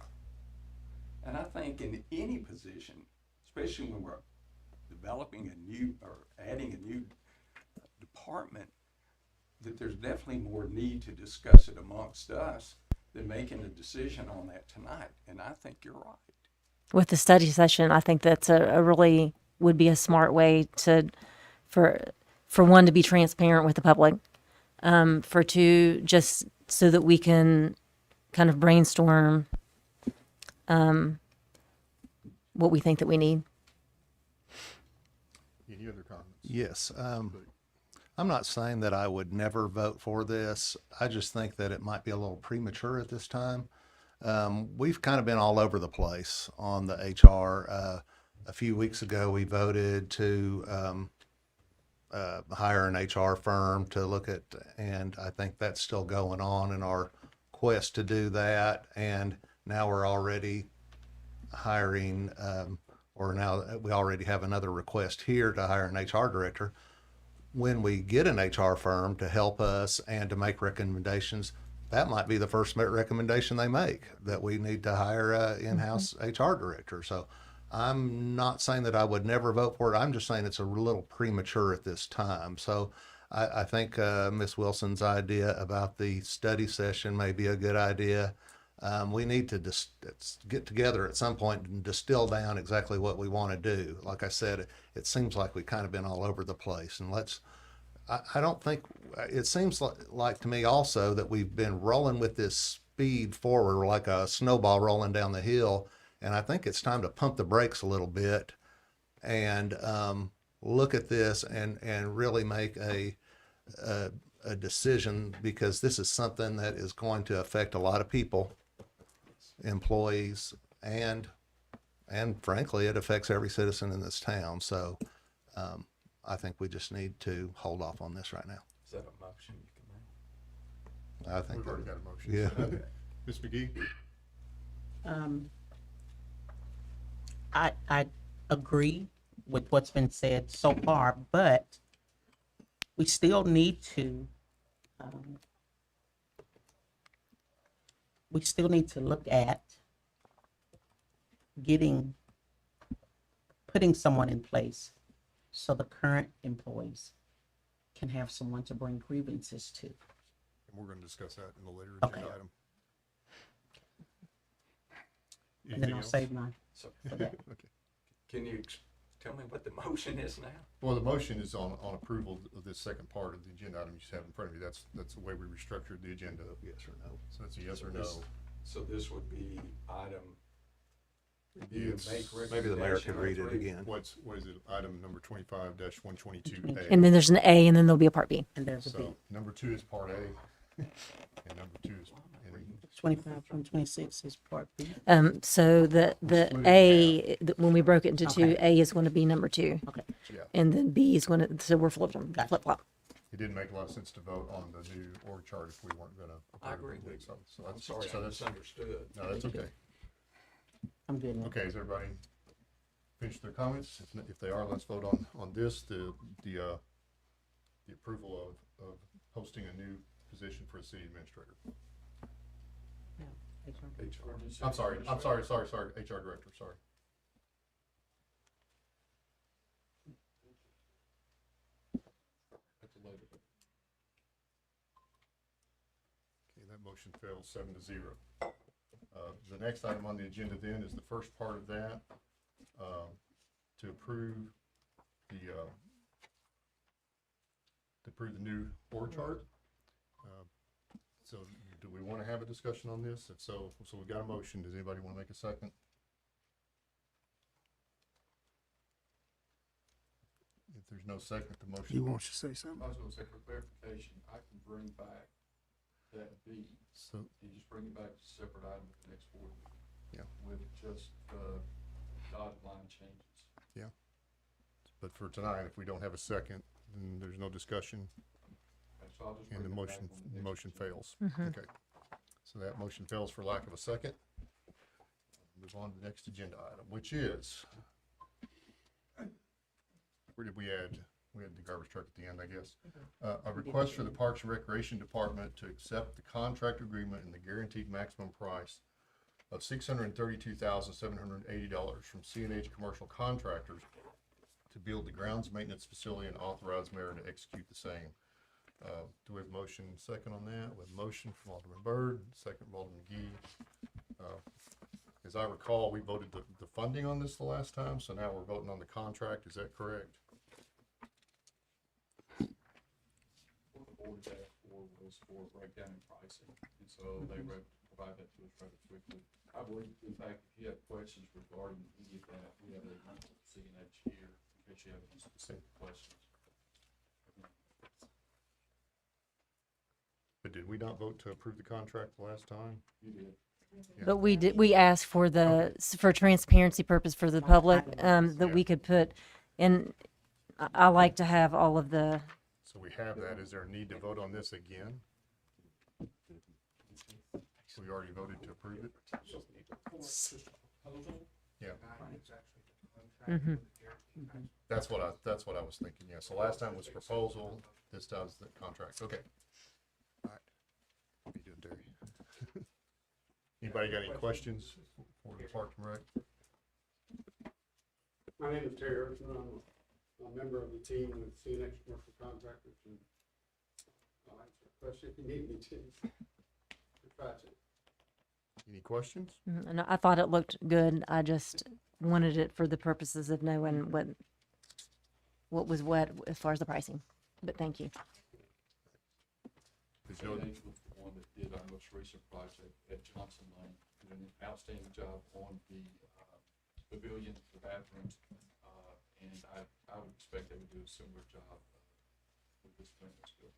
And I think in any position, especially when we're developing a new, or adding a new department, that there's definitely more need to discuss it amongst us than making a decision on that tonight. And I think you're right. With the study session, I think that's a really would be a smart way to, for one, to be transparent with the public, for two, just so that we can kind of brainstorm what we think that we need. Any other comments? Yes. I'm not saying that I would never vote for this. I just think that it might be a little premature at this time. We've kind of been all over the place on the HR. A few weeks ago, we voted to hire an HR firm to look at, and I think that's still going on in our quest to do that. And now we're already hiring, or now we already have another request here to hire an HR director. When we get an HR firm to help us and to make recommendations, that might be the first recommendation they make, that we need to hire a in-house HR director. So I'm not saying that I would never vote for it. I'm just saying it's a little premature at this time. So I think Ms. Wilson's idea about the study session may be a good idea. We need to get together at some point and distill down exactly what we want to do. Like I said, it seems like we've kind of been all over the place. And I don't think, it seems like to me also that we've been rolling with this speed forward like a snowball rolling down the hill. And I think it's time to pump the brakes a little bit and look at this and really make a decision, because this is something that is going to affect a lot of people, employees, and frankly, it affects every citizen in this town. So I think we just need to hold off on this right now. Is that a motion you can make? I think We've already got a motion. Yeah. Ms. McGee? I agree with what's been said so far, but we still need to look at putting someone in place so the current employees can have someone to bring grievances to. And we're going to discuss that in a later Okay. agenda item. And then I'll Anything save mine So, for that. Okay. can you tell me what the motion is now? Well, the motion is on approval of this second part of the agenda item you just have in front of you. That's the way we restructured the agenda. Yes or no? So that's a yes or This- no. So this would be item. It's- Maybe the mayor could recommendation read it 03. again. What is it? Item number 25-122A. And then there's an A, and then there'll be a part B. And there's a B. So number 2 is part A, and number 2 is. and 25 from 26 is part B. So the when we broke it into two, Okay. A is going to be number 2, Okay. Yeah, and then B is going to. So we're flip flop. it didn't make a lot of sense to vote on the new org chart if we weren't going to. I agree with you. So I'm that's, sorry, so I that's, misunderstood. no, that's okay. I'm good now. Okay, is everybody finished their comments? If they are, let's vote on this, the approval of posting a new position for a city administrator. HR. I'm sorry, HR director, sorry. That's a later. Okay, that motion fails 7-0. The next item on the agenda then is the first part of that, to approve the new org chart. So do we want to have a discussion on this? If so we've got a motion. Does anybody want to make a second? If there's no second, the motion. He wants to say something. I was gonna say for clarification, I can bring back that B, So, you just bring it back to a separate item at the next board meeting. Yeah. With just, dotted line changes. but for tonight, if we don't have a second, then there's no discussion. So I'll just And the bring it back motion, on the the next motion agenda. fails. Okay. So that motion fails for lack of a second. Move on to the next agenda item, which is, where did we add? We had the garbage truck at the end, I guess. A request for the Parks and Recreation Department to accept the contract agreement and the guaranteed maximum price of $632,780 from C&H Commercial Contractors to build the grounds maintenance facility and authorize mayor to execute the same. Do we have a motion second on that? We have a motion from Alderman Byrd, second from Alderman McGee. As I recall, we voted the funding on this the last time, so now we're voting on the contract. Is that correct? What the board asked for was for a breakdown in pricing, and so they were able to provide that to us rather quickly. I believe, in fact, if you have questions regarding any of that, we have a CNH here, in case you have any specific questions. But did we not vote to approve the contract the last time? You did. Yeah. But we asked for for transparency purpose for the public, that we could put in, I like to have all of the, So we have that. Is there a need to vote on this again? We already voted to approve it? Yeah. mhm. That's what I was thinking, yeah. So last time was proposal, this time's the contract. Okay. All right. What are you doing, Terry? Anybody got any questions for the Park and Rec? My name is Terry Erickson. I'm a member of the team with CNX Commercial Contractors, and I'll answer a question if you need me to. Try to. Any questions? And I thought it looked good. I just wanted it for the purposes of knowing what was what as far as the pricing. But thank you. CNH was the one that did our most recent project at Johnson Lane, did an outstanding job on the pavilion, the bathrooms, and I would expect they would do a similar job with this maintenance bill.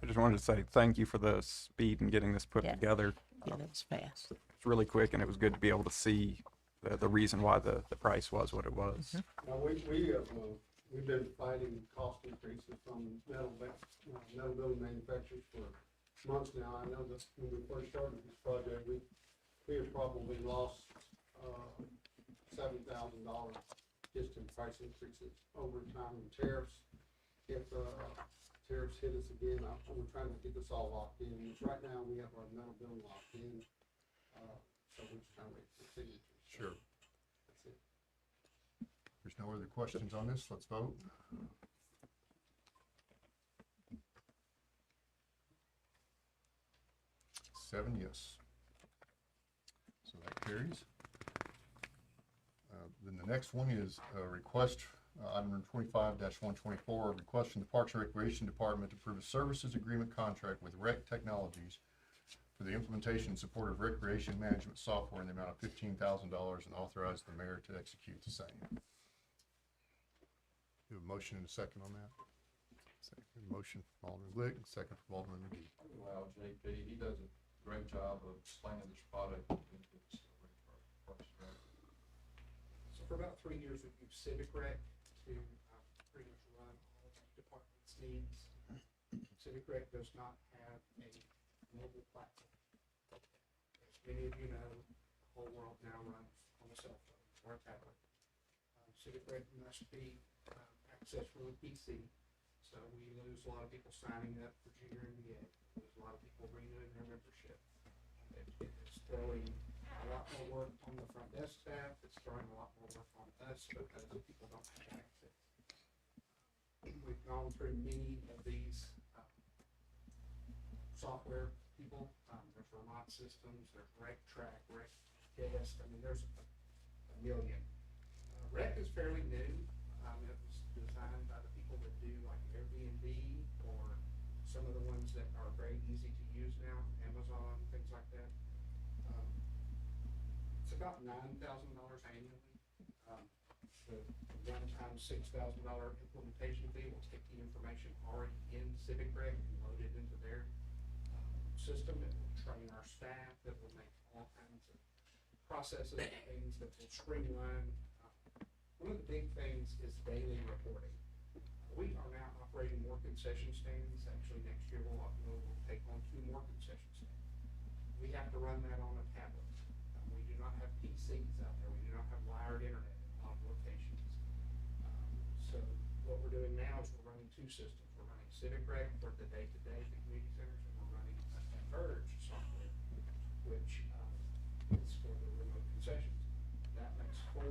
I just wanted to say thank you for the speed in getting this put Yeah. together. Yeah, that was fast. It's really quick, and it was good to be able to see the reason why the price was what it was. Now, we've been fighting cost increases from metal building manufacturers for months now. I know that when we first started this project, we have probably lost $7,000 just in price increases over time and tariffs. If tariffs hit us again, we're trying to get this all locked in. Which right now we have our metal building locked in, so we're just trying to wait for signatures. Sure. That's it. There's no other questions on this. Let's vote. Seven yes. So that carries. Then the next one is a request, item number 25-124, request from the Parks and Recreation Department to approve a services agreement contract with Rec Technologies for the implementation and support of recreation management software in the amount of $15,000 and authorize the mayor to execute the same. Do a motion and a second on that? Second. Motion from Alderman Glick, second from Alderman McGee. Wow, JP, he does a great job of explaining this product. So for about 3 years, we've used Civic Rec to pretty much run all of the department's needs. Civic Rec does not have a mobile platform. As many of you know, the whole world now runs on a cell phone or a tablet. Civic Rec must be accessed from a PC, so we lose a lot of people signing up for junior MBA. We lose a lot of people renewing their membership. It's throwing a lot more work on the front desk staff. It's throwing a lot more work on us because people don't have access. We've gone through many of these software people. There's Vermont Systems, there's RecTrack, RecTest. I mean, there's a million. Rec is fairly new. It was designed by the people that do like Airbnb or some of the ones that are very easy to use now, Amazon, things like that. It's about $9,000 annually. The one-time $6,000 implementation fee will take the information already in Civic Rec and load it into their system. It will train our staff. That will make all kinds of processes and things that will streamline. One of the big things is daily reporting. We are now operating more concession stands. Actually, next year we'll take on 2 more concession stands. We have to run that on a tablet. We do not have PCs out there. We do not have wired internet in a lot of locations. So what we're doing now is we're running 2 systems. We're running Civic Rec for the day-to-day at the community centers, and we're running Converge software, which is for the remote concessions. That makes 4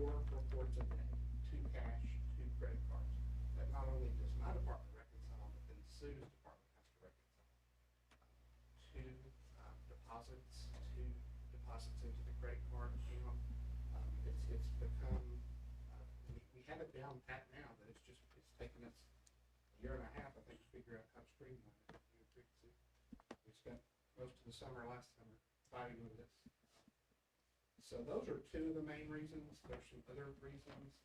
reports a day, 2 cash, 2 credit cards. That not only does my department reconcile, but then Sue's department has to reconcile. 2 deposits into the credit card account. It's become, we have it down pat now, but it's taken us a year and a half, I think, to figure out how to streamline it. We spent most of the summer last summer fighting with this. So those are 2 of the main reasons. There's some other reasons.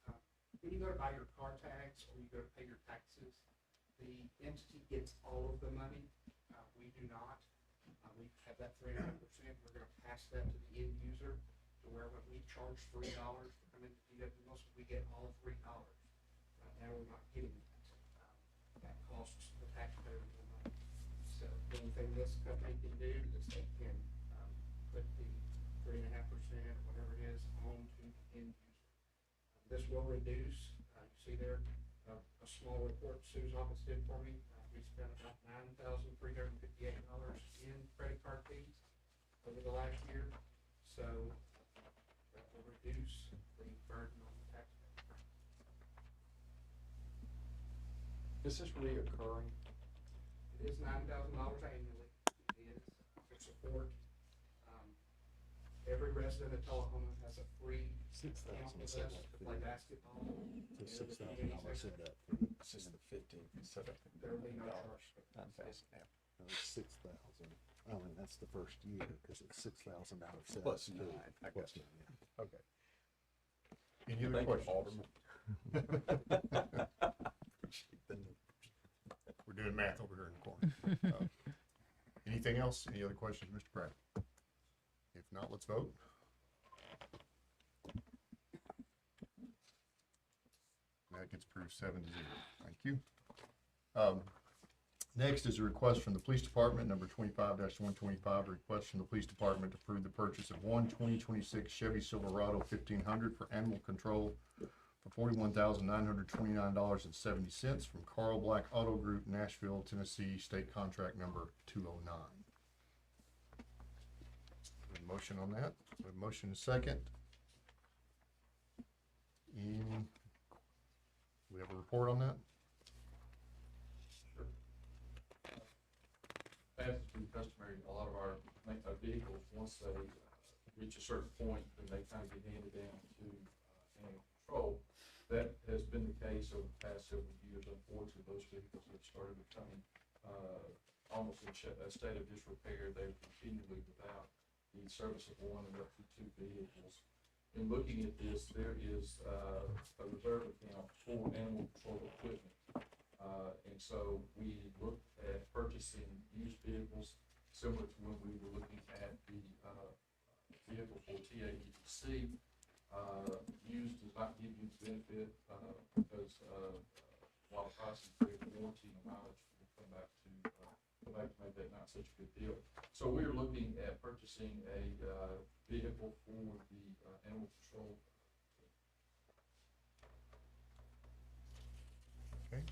When you go to buy your car tags or you go to pay your taxes, the entity gets all of the money. We do not. We have that 3.5%. We're going to pass that to the end user, to where when we charge $3 to come into DWS, we get all $3. Right now, we're not getting that. That costs the taxpayer more money. So the only thing this company can do is they can put the 3.5% or whatever it is on to the end user. This will reduce. You see there a small report Sue's office did for me. We spent about $9,358 in credit card fees over the last year. So that will reduce the burden on the taxpayer. Is this reoccurring? It is $9,000 annually. It is for support. Every resident of Tullahoma has a free account with us to play basketball. So $6,000 in that Since the 15th, set up. There will be no charge. No, it's 6,000. I mean, that's the first year, because it's 6,000 out of 7. Plus 9, I Plus guess. 9, yeah. Okay. Any other Thank you, questions? We're doing math over here in the corner. Anything else? Any other questions, Mr. Pratt? If not, let's vote. That gets approved 7-0. Thank you. Next is a request from the Police Department, number 25-125, a request from the Police Department to approve the purchase of one 2026 Chevy Silverado 1500 for animal control for $41,929.70 from Carl Black Auto Group, Nashville, Tennessee, state contract number 209. A motion on that? A motion and second. We have a report on that? As has been customary, a lot of our vehicles, once they reach a certain point, then they kind of get handed down to animal control. That has been the case over the past several years. Unfortunately, those vehicles have started becoming almost in a state of disrepair. They're continually without the service of one and up to 2 vehicles. In looking at this, there is a reserve account for animal control equipment. And so we looked at purchasing used vehicles similar to when we were looking at the vehicle for TAEDC. Used does not give you the benefit because while the price is great, the warranty and the mileage will come back to make that not such a good deal. So we're looking at purchasing a vehicle for the animal control. Okay.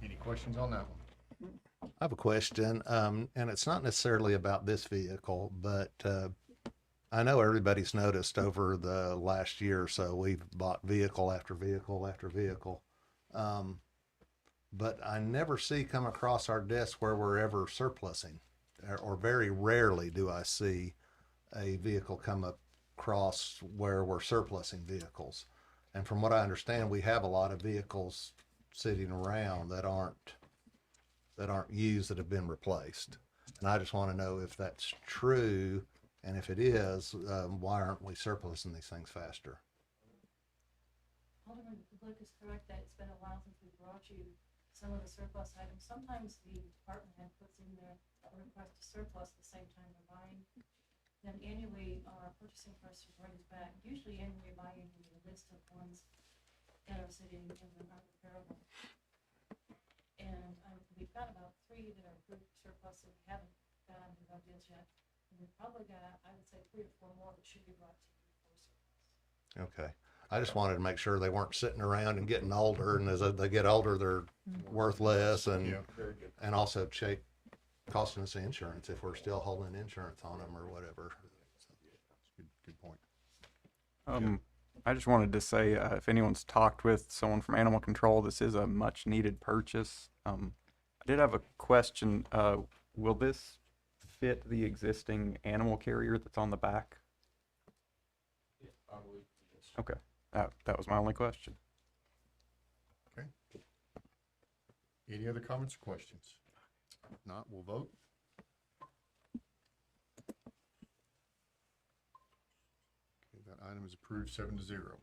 Any questions on that one? I have a question, and it's not necessarily about this vehicle, but I know everybody's noticed over the last year or so, we've bought vehicle after vehicle after vehicle. But I never see come across our desk where we're ever surplusing, or very rarely do I see a vehicle come across where we're surplusing vehicles. And from what I understand, we have a lot of vehicles sitting around that aren't used, that have been replaced. And I just want to know if that's true, and if it is, why aren't we surplusing these things faster? Alderman Luke is correct that it's been a while since we brought you some of the surplus items. Sometimes the department head puts in their request to surplus the same time they're buying. Then annually, our purchasing person brings back, usually annually buying a list of ones that are sitting in the unrepairable. And we've got about 3 that are approved surplus that we haven't got on the bids yet. And we've probably got, I would say, 3 or 4 more that should be brought to you for surplus. Okay. I just wanted to make sure they weren't sitting around and getting older, and as they get older, they're worth less, and Yeah. and also costing us insurance if we're still holding insurance on them or whatever. Good point. I just wanted to say, if anyone's talked with someone from animal control, this is a much needed purchase. I did have a question. Will this fit the existing animal carrier that's on the back? Okay, that was my only question. Okay. Any other comments or questions? If not, we'll vote. Okay, that item is approved 7-0.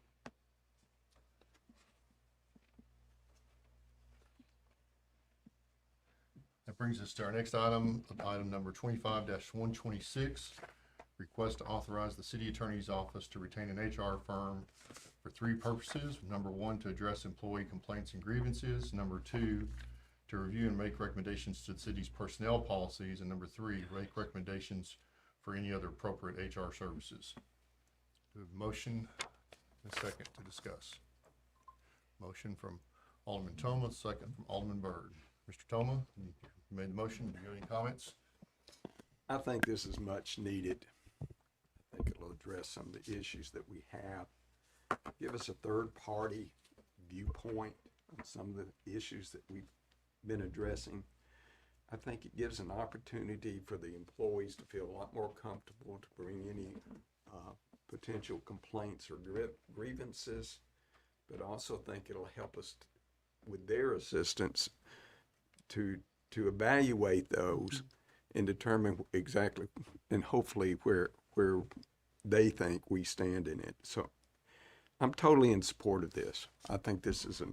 That brings us to our next item, item number 25-126. Request to authorize the city attorney's office to retain an HR firm for 3 purposes. Number 1, to address employee complaints and grievances. Number 2, to review and make recommendations to the city's personnel policies. And number 3, make recommendations for any other appropriate HR services. Do we have a motion and a second to discuss? Motion from Alderman Thoma, second from Alderman Byrd. Mr. Thoma, you made the motion. Do you have any comments? I think this is much needed. I think it'll address some of the issues that we have. Give us a third-party viewpoint on some of the issues that we've been addressing. I think it gives an opportunity for the employees to feel a lot more comfortable to bring any potential complaints or grievances, but also think it'll help us with their assistance to evaluate those and determine exactly and hopefully where they think we stand in it. So I'm totally in support of this. I think this is a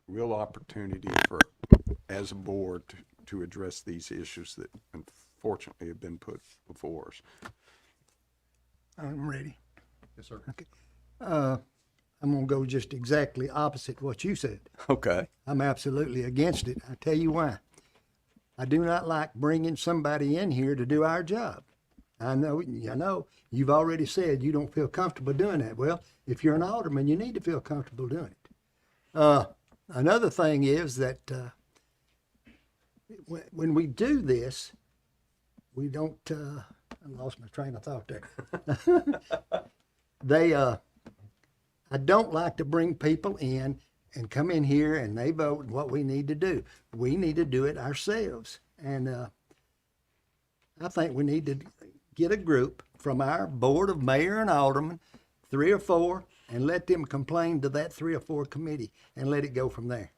real opportunity for, as a board, to address these issues that unfortunately have been put before us. I'm ready. Yes, sir. Okay. I'm going to go just exactly opposite what you said. Okay. I'm absolutely against it. I tell you why. I do not like bringing somebody in here to do our job. I know you've already said you don't feel comfortable doing that. Well, if you're an alderman, you need to feel comfortable doing it. Another thing is that when we do this, we don't, I lost my train of thought there. I don't like to bring people in and come in here and they vote what we need to do. We need to do it ourselves. And I think we need to get a group from our board of mayor and aldermen, 3 or 4, and let them complain to that 3 or 4 committee and let it go from there.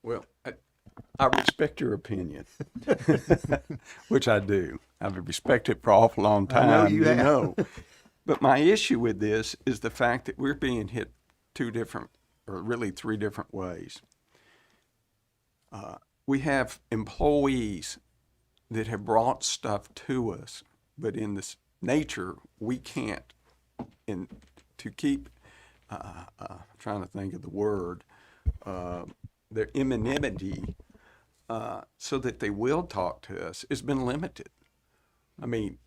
Well, I respect your opinion, which I do. I've respected it for an awful long time. I know you have. But my issue with this is the fact that we're being hit 2 different, or really 3 different ways. We have employees that have brought stuff to us, but in this nature, we can't, to keep, trying to think of the word, their anonymity, so that they will talk to us, has been limited. I mean,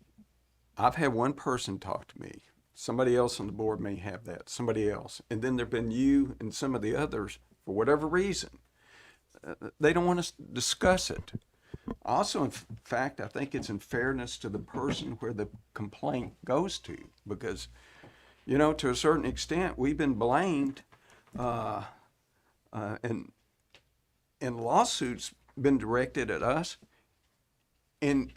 I've had one person talk to me. Somebody else on the board may have that, somebody else. And then there've been you and some of the others, for whatever reason, they don't want to discuss it. Also, in fact, I think it's in fairness to the person where the complaint goes to, because, to a certain extent, we've been blamed, and lawsuits been directed at us, and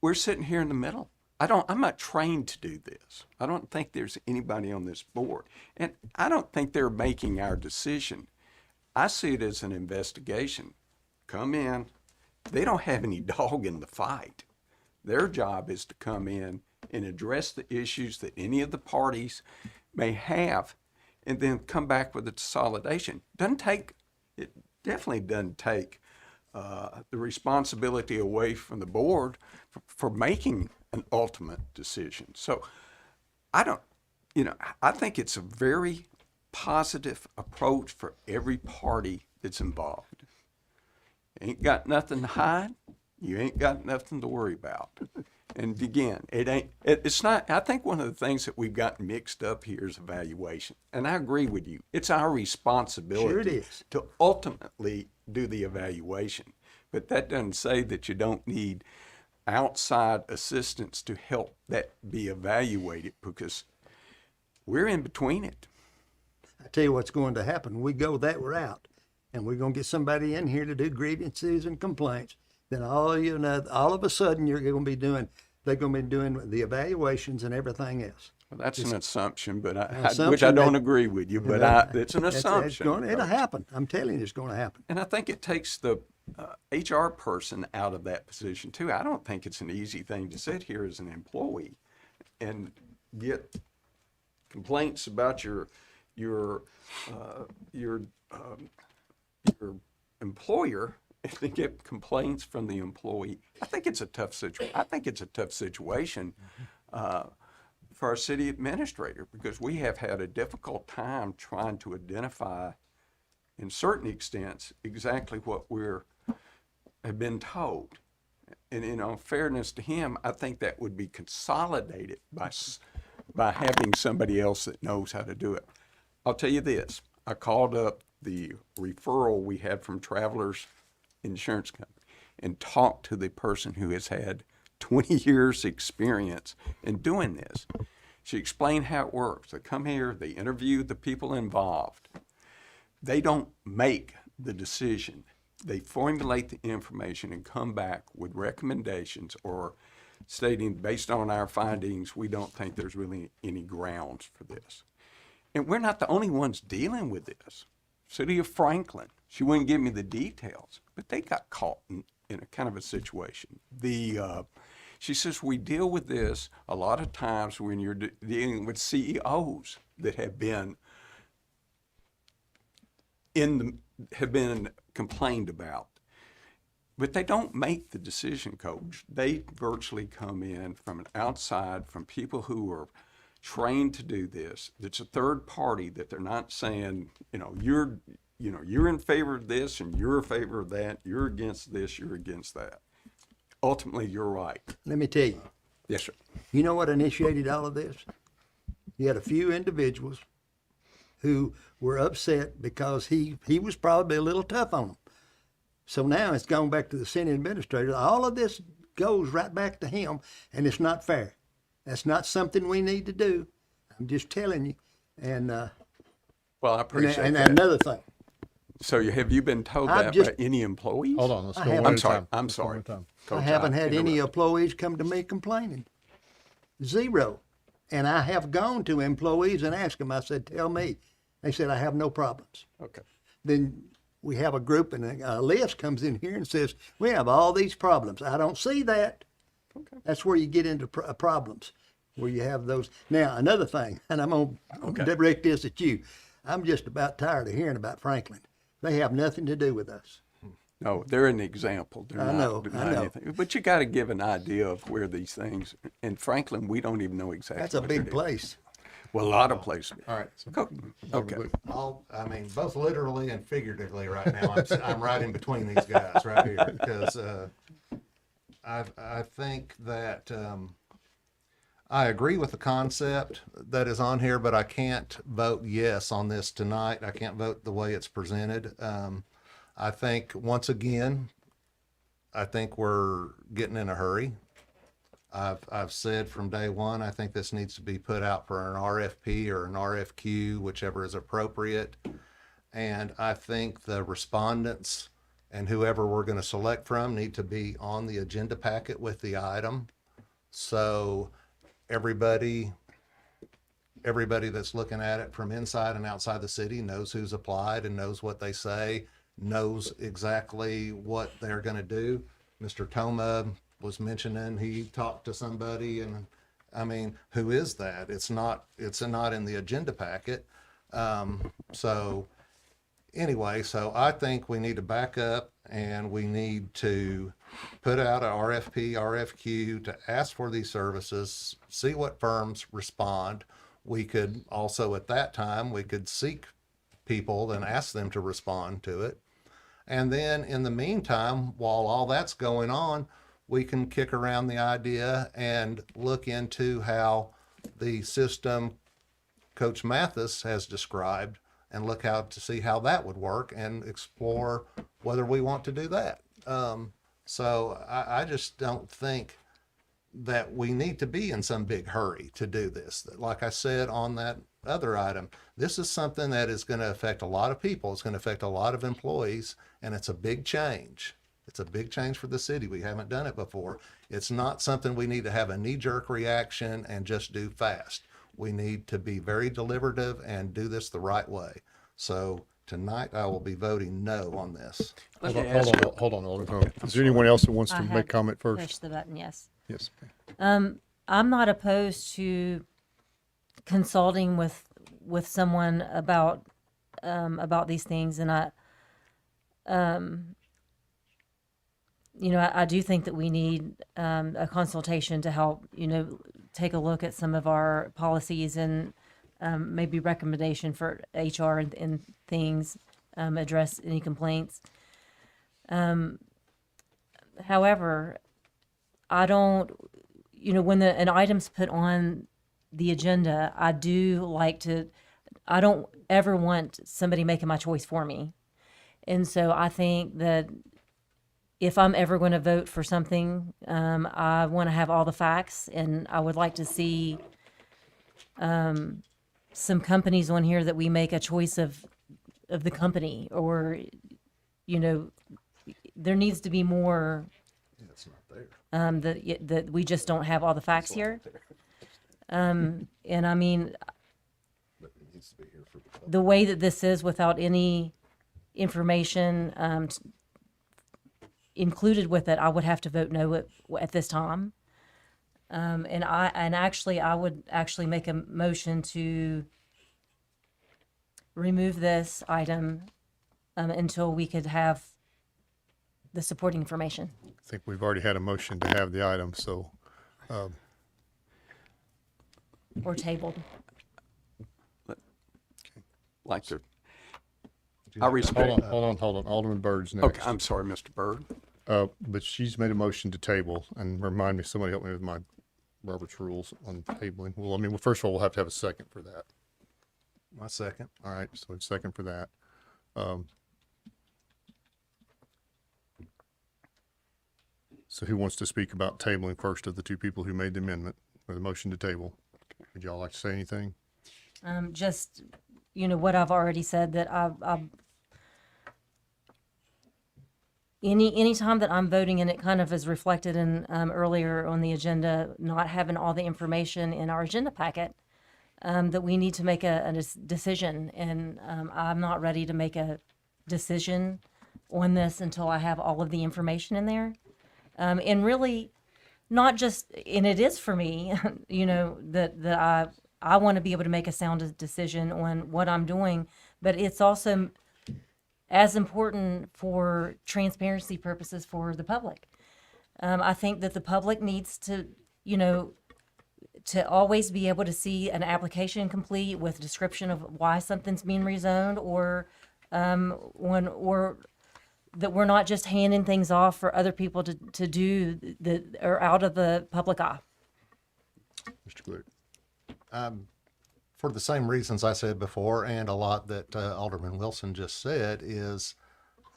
we're sitting here in the middle. I'm not trained to do this. I don't think there's anybody on this board. And I don't think they're making our decision. I see it as an investigation. Come in. They don't have any dog in the fight. Their job is to come in and address the issues that any of the parties may have and then come back with a consolidation. It definitely doesn't take the responsibility away from the board for making an ultimate decision. So I think it's a very positive approach for every party that's involved. You ain't got nothing to hide. You ain't got nothing to worry about. And again, it's not, I think one of the things that we've got mixed up here is evaluation. And I agree with you. It's our responsibility Sure it is. to ultimately do the evaluation. But that doesn't say that you don't need outside assistance to help that be evaluated, because we're in between it. I tell you what's going to happen. We go that route, and we're going to get somebody in here to do grievances and complaints. Then all of a sudden, they're going to be doing the evaluations and everything else. Well, that's It's an assumption, but which assumption I don't that- agree with you, but it's an assumption. It'll happen. I'm telling you, it's going to happen. And I think it takes the HR person out of that position too. I don't think it's an easy thing to sit here as an employee and get complaints about your employer and then get complaints from the employee. I think it's a tough situation for our city administrator, because we have had a difficult time trying to identify, in certain extents, exactly what have been told. And in all fairness to him, I think that would be consolidated by having somebody else that knows how to do it. I'll tell you this, I called up the referral we had from Travelers Insurance Company and talked to the person who has had 20 years experience in doing this. She explained how it works. They come here, they interview the people involved. They don't make the decision. They formulate the information and come back with recommendations or stating, based on our findings, we don't think there's really any grounds for this. And we're not the only ones dealing with this. City of Franklin, she wouldn't give me the details, but they got caught in a kind of a situation. She says, we deal with this a lot of times when you're dealing with CEOs that have been complained about. But they don't make the decision, Coach. They virtually come in from an outside, from people who are trained to do this. It's a third party that they're not saying, you're in favor of this and you're in favor of that. You're against this, you're against that. Ultimately, you're right. Let me tell you. Yes, sir. You know what initiated all of this? You had a few individuals who were upset because he was probably a little tough on them. So now it's gone back to the city administrator. All of this goes right back to him, and it's not fair. That's not something we need to do. I'm just telling you. And well, I appreciate and that. another thing. So have you been told I've that just- by any employees? Hold on, let's go I one haven't- at a time. I'm Let's go sorry. one at a time. Coach, I haven't had any interrupted. employees come to me complaining. Zero. And I have gone to employees and asked them, I said, tell me. They said, I have no problems. Okay. Then we have a group and a list comes in here and says, we have all these problems. I don't see that. Okay. That's where you get into problems, where you have those. Now, another thing, and I'm going to direct this at you. I'm just about tired of hearing about Franklin. They have nothing to do with us. No, they're an example. They're I know. anything. But you got to give an idea of where these things. In Franklin, we don't even know exactly. That's a what they're big doing. place. Well, a lot of places. All right. Okay. I mean, both literally and figuratively right now, I'm right in between these guys right here, because I think that I agree with the concept that is on here, but I can't vote yes on this tonight. I can't vote the way it's presented. I think, once again, I think we're getting in a hurry. I've said from day one, I think this needs to be put out for an RFP or an RFQ, whichever is appropriate. And I think the respondents and whoever we're going to select from need to be on the agenda packet with the item. So everybody that's looking at it from inside and outside the city knows who's applied and knows what they say, knows exactly what they're going to do. Mr. Toma was mentioning he talked to somebody, and I mean, who is that? It's not in the agenda packet. So anyway, so I think we need to back up and we need to put out a RFP, RFQ to ask for these services, see what firms respond. We could also, at that time, we could seek people and ask them to respond to it. And then in the meantime, while all that's going on, we can kick around the idea and look into how the system Coach Mathis has described and look out to see how that would work and explore whether we want to do that. So I just don't think that we need to be in some big hurry to do this. Like I said on that other item. This is something that is going to affect a lot of people. It's going to affect a lot of employees, and it's a big change. It's a big change for the city. We haven't done it before. It's not something we need to have a knee-jerk reaction and just do fast. We need to be very deliberative and do this the right way. So tonight I will be voting no on this. Hold on, Alderman. Is there anyone else that wants to I make have comment first? pushed the button, yes. Yes. I'm not opposed to consulting with someone about these things, and I do think that we need a consultation to help, take a look at some of our policies and maybe recommendation for HR and things, address any complaints. However, I don't, when an item's put on the agenda, I don't ever want somebody making my choice for me. And so I think that if I'm ever going to vote for something, I want to have all the facts, and I would like to see some companies on here that we make a choice of the company, or, there needs to be more It's not there. that we just don't have all the facts here. And I mean, But it needs to be here for the public. the way that this is without any information included with it, I would have to vote no at this time. And I would actually make a motion to remove this item until we could have the supporting information. I think we've already had a motion to have the item, so, Or tabled. Like to, Do I you have to- respect. hold on. Alderman Byrd's next. Okay, I'm sorry, Mr. Byrd. But she's made a motion to table, and remind me, somebody help me with my Robert's rules on tabling. Well, first of all, we'll have to have a second for that. My second. All right, so a second for that. So who wants to speak about tabling first of the two people who made the amendment or the motion to table? Would y'all like to say anything? Just, what I've already said, that any time that I'm voting, and it kind of is reflected in earlier on the agenda, not having all the information in our agenda packet, that we need to make a decision, and I'm not ready to make a decision on this until I have all of the information in there. And really, not just, and it is for me, that I want to be able to make a sound decision on what I'm doing, but it's also as important for transparency purposes for the public. I think that the public needs to, to always be able to see an application complete with a description of why something's being rezoned, or that we're not just handing things off for other people to do that are out of the public eye. Mr. Glick? For the same reasons I said before, and a lot that Alderman Wilson just said, is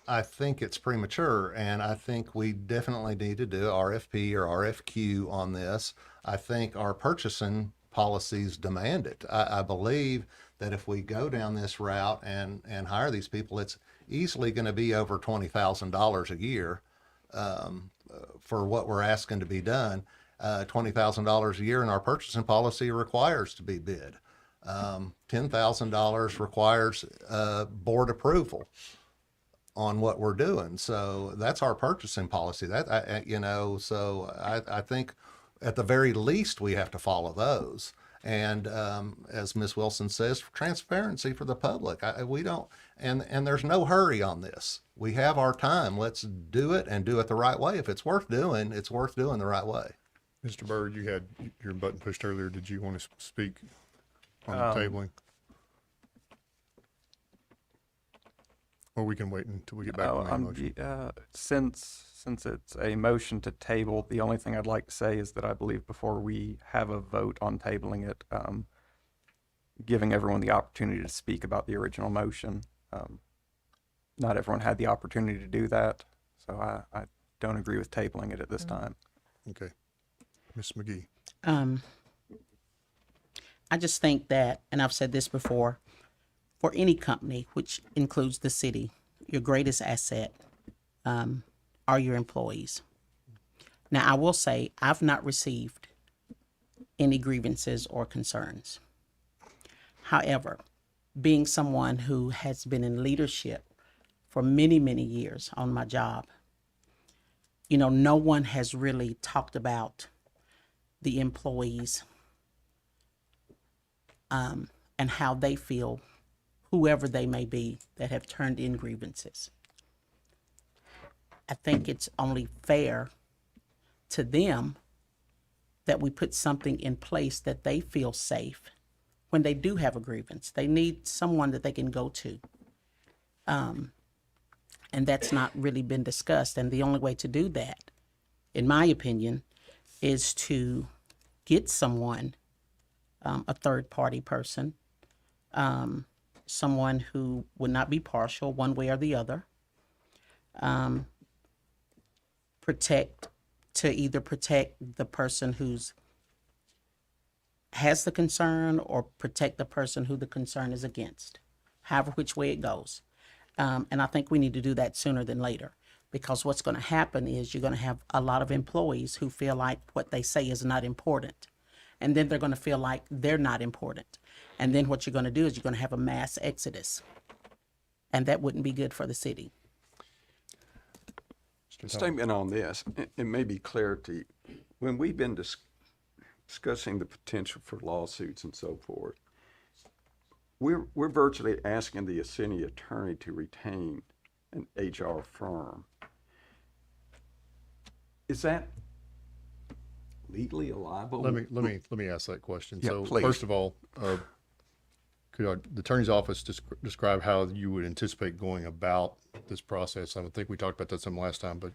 I think it's premature, and I think we definitely need to do RFP or RFQ on this. I think our purchasing policies demand it. I believe that if we go down this route and hire these people, it's easily going to be over $20,000 a year for what we're asking to be done. $20,000 a year in our purchasing policy requires to be bid. $10,000 requires board approval on what we're doing. So that's our purchasing policy. I think at the very least we have to follow those. And as Ms. Wilson says, transparency for the public. We don't, and there's no hurry on this. We have our time. Let's do it and do it the right way. If it's worth doing, it's worth doing the right way. Mr. Byrd, you had your button pushed earlier. Did you want to speak on the tabling? Or we can wait until we get back on the motion. Since it's a motion to table, the only thing I'd like to say is that I believe before we have a vote on tabling it, giving everyone the opportunity to speak about the original motion. Not everyone had the opportunity to do that, so I don't agree with tabling it at this time. Okay. Ms. McGee. I just think that, and I've said this before, for any company, which includes the city, your greatest asset are your employees. Now, I will say I've not received any grievances or concerns. However, being someone who has been in leadership for many, many years on my job, no one has really talked about the employees and how they feel, whoever they may be, that have turned in grievances. I think it's only fair to them that we put something in place that they feel safe when they do have a grievance. They need someone that they can go to. And that's not really been discussed. And the only way to do that, in my opinion, is to get someone, a third-party person, someone who would not be partial one way or the other, either protect the person who's has the concern or protect the person who the concern is against, however which way it goes. And I think we need to do that sooner than later, because what's going to happen is you're going to have a lot of employees who feel like what they say is not important. And then they're going to feel like they're not important. And then what you're going to do is you're going to have a mass exodus. And that wouldn't be good for the city. Statement on this, it may be clarity. When we've been discussing the potential for lawsuits and so forth, we're virtually asking the city attorney to retain an HR firm. Is that legally liable? Let me ask that question. Yeah, So please. first of all, could the attorney's office describe how you would anticipate going about this process? I think we talked about that some last time, but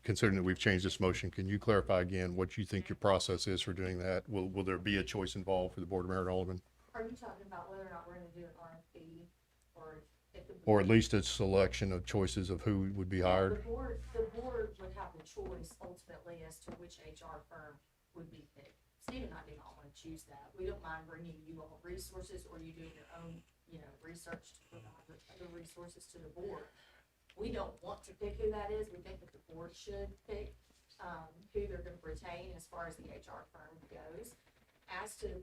considering that we've changed this motion, can you clarify again what you think your process is for doing that? Will there be a choice involved for the Board of Mayor and Alderman? Are you talking about whether or not we're gonna do an RFP, or if the Or at least a selection of choices of who would be hired? The board would have the choice ultimately as to which HR firm would be picked. Steve and I do not want to choose that. We don't mind bringing you all resources, or you doing your own, research to provide the resources to the board. We don't want to pick who that is. We think that the board should pick who they're going to retain as far as the HR firm goes. As to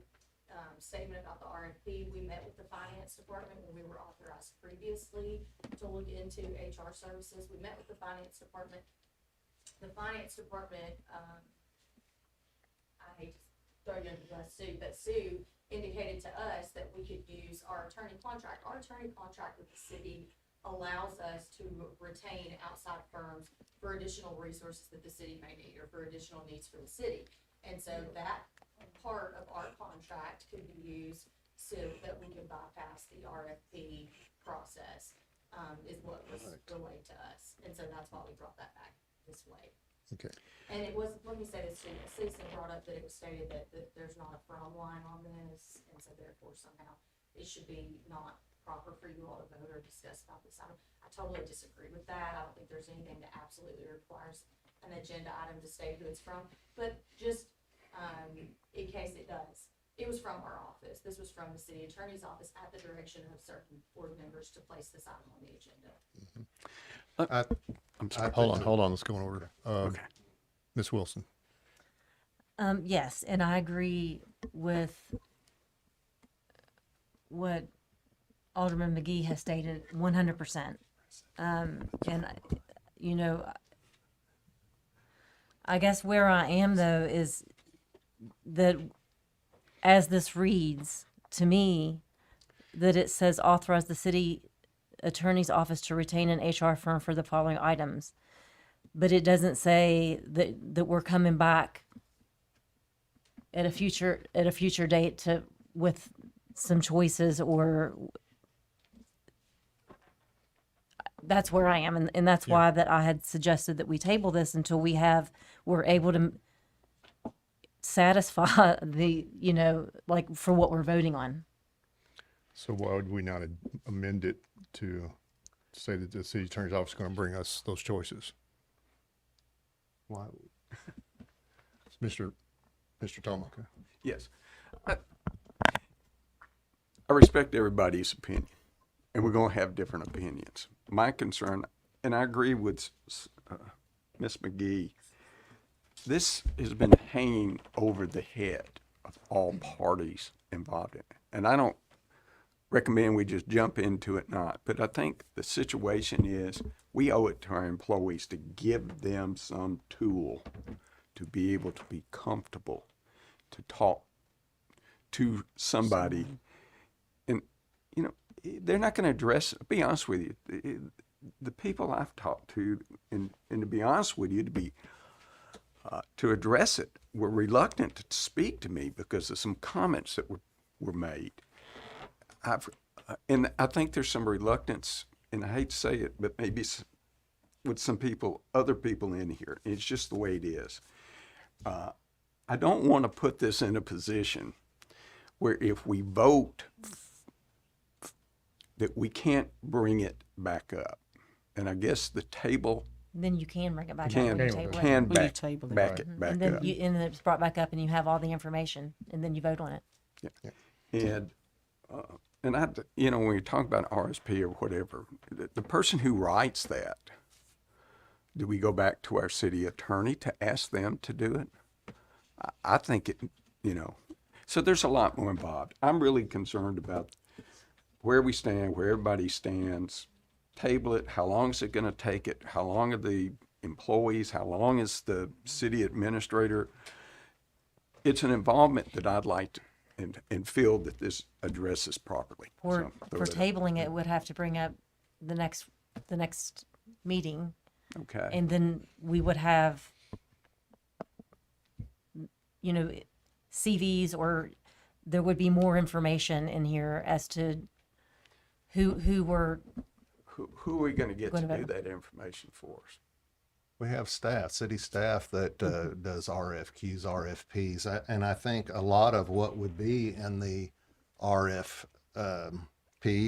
statement about the RFP, we met with the finance department when we were authorized previously to look into HR services. We met with the finance department. The finance department, I hate to throw you under the bus, Sue, but Sue indicated to us that we could use our attorney contract. Our attorney contract with the city allows us to retain outside firms for additional resources that the city may need, or for additional needs for the city. And so that part of our contract could be used so that we could bypass the RFP process, is what was relayed to us. And so that's why we brought that back this way. Okay. And it was, let me say this too, a citizen brought up that it was stated that there's not a from line on this, and so therefore somehow it should be not proper for you all to vote or discuss about this item. I totally disagree with that. I don't think there's anything that absolutely requires an agenda item to state who it's from, but just in case it does. It was from our office. This was from the city attorney's office at the direction of certain board members to place this item on the agenda. I'm sorry. Hold on, let's go in order. Okay. Ms. Wilson. Yes, and I agree with what Alderman McGee has stated 100%. And, I guess where I am though is that as this reads to me, that it says authorize the city attorney's office to retain an HR firm for the following items. But it doesn't say that we're coming back at a future date with some choices, or that's where I am, and that's why that I had suggested that we table this until we're able to satisfy the, for what we're voting on. So why would we not amend it to say that the city attorney's office is going to bring us those choices? Why? Mr. Toma. Yes. I respect everybody's opinion, and we're gonna have different opinions. My concern, and I agree with Ms. McGee, this has been hanging over the head of all parties involved in it. And I don't recommend we just jump into it not, but I think the situation is we owe it to our employees to give them some tool to be able to be comfortable to talk to somebody. And, you know, they're not going to address, be honest with you, the people I've talked to, and to be honest with you, to address it, were reluctant to speak to me because of some comments that were made. And I think there's some reluctance, and I hate to say it, but maybe with some people, other people in here. It's just the way it is. I don't want to put this in a position where if we vote that we can't bring it back up. And I guess the table Then you can bring it back up can, when you table it. can When you back, table it. back it Mhm. back And then up. and then it's brought back up and you have all the information and then you vote on it. Yeah. And I, you know, when you talk about RSP or whatever, the person who writes that, do we go back to our city attorney to ask them to do it? I think it, you know, so there's a lot more involved. I'm really concerned about where we stand, where everybody stands, table it, how long is it going to take it, how long are the employees, how long is the city administrator? It's an involvement that I'd like to, and feel that this addresses properly. For So, for tabling it would have to bring up the next meeting. Okay. And then we would have, you know, CVs, or there would be more information in here as to who were. Who are we going to get to Going to do vote. that information for us? We have staff, city staff that does RFQs, RFPs, and I think a lot of what would be in the RFP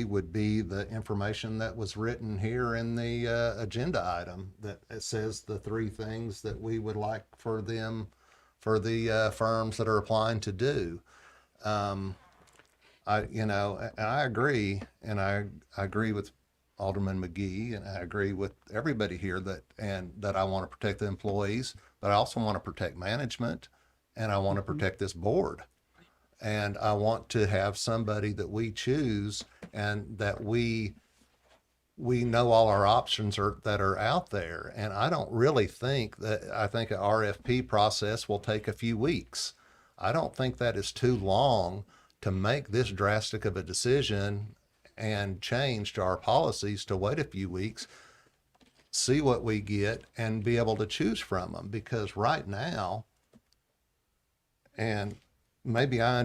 would be the information that was written here in the agenda item, that it says the 3 things that we would like for them, for the firms that are applying to do. You know, and I agree, and I agree with Alderman McGee, and I agree with everybody here that I want to protect the employees, but I also want to protect management, and I want to protect this board. And I want to have somebody that we choose and that we know all our options that are out there. And I don't really think I think an RFP process will take a few weeks. I don't think that is too long to make this drastic of a decision and change to our policies, to wait a few weeks, see what we get, and be able to choose from them. Because right now, and maybe I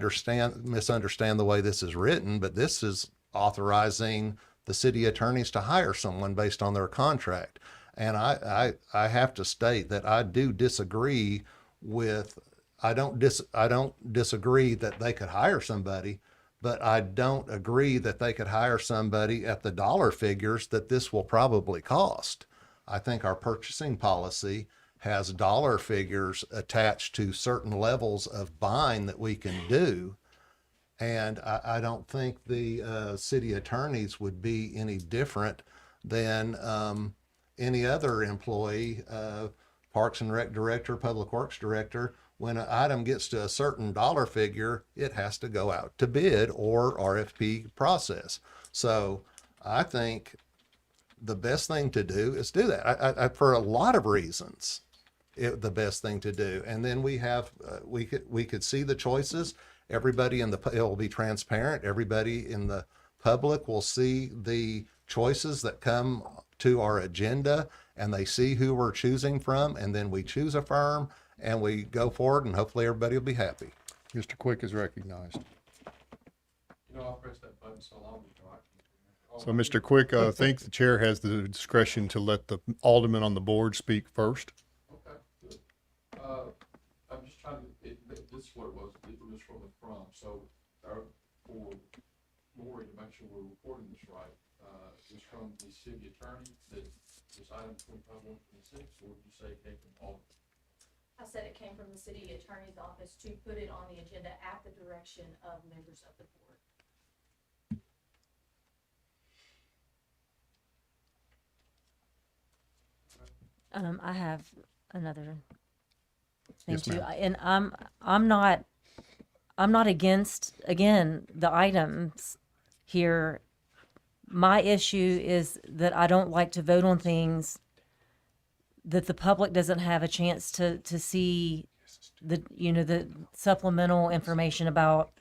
misunderstand the way this is written, but this is authorizing the city attorneys to hire someone based on their contract. And I have to state that I do disagree with, I don't disagree that they could hire somebody, but I don't agree that they could hire somebody at the dollar figures that this will probably cost. I think our purchasing policy has dollar figures attached to certain levels of buying that we can do. And I don't think the city attorneys would be any different than any other employee, Parks and Rec director, Public Works director. When an item gets to a certain dollar figure, it has to go out to bid or RFP process. So I think the best thing to do is do that. I for a lot of reasons, the best thing to do. And then we have, we could see the choices. Everybody it will be transparent. Everybody in the public will see the choices that come to our agenda, and they see who we're choosing from, and then we choose a firm and we go forward, and hopefully everybody will be happy. Mr. Quick is recognized. You know, I'll press that button so long before I can. So, Mr. Quick, I think the chair has the discretion to let the alderman on the board speak first. Okay, good. I'm just trying to, this is what it was, it was from the from, so, for Lori, to make sure we're reporting this right, it was from the city attorney that this item 25-126, or would you say it came from Alderman? I said it came from the city attorney's office to put it on the agenda at the direction of members of the board. I have another thing Yes, too, ma'am. and I'm not against, again, the items here. My issue is that I don't like to vote on things that the public doesn't have a chance to see the supplemental information about,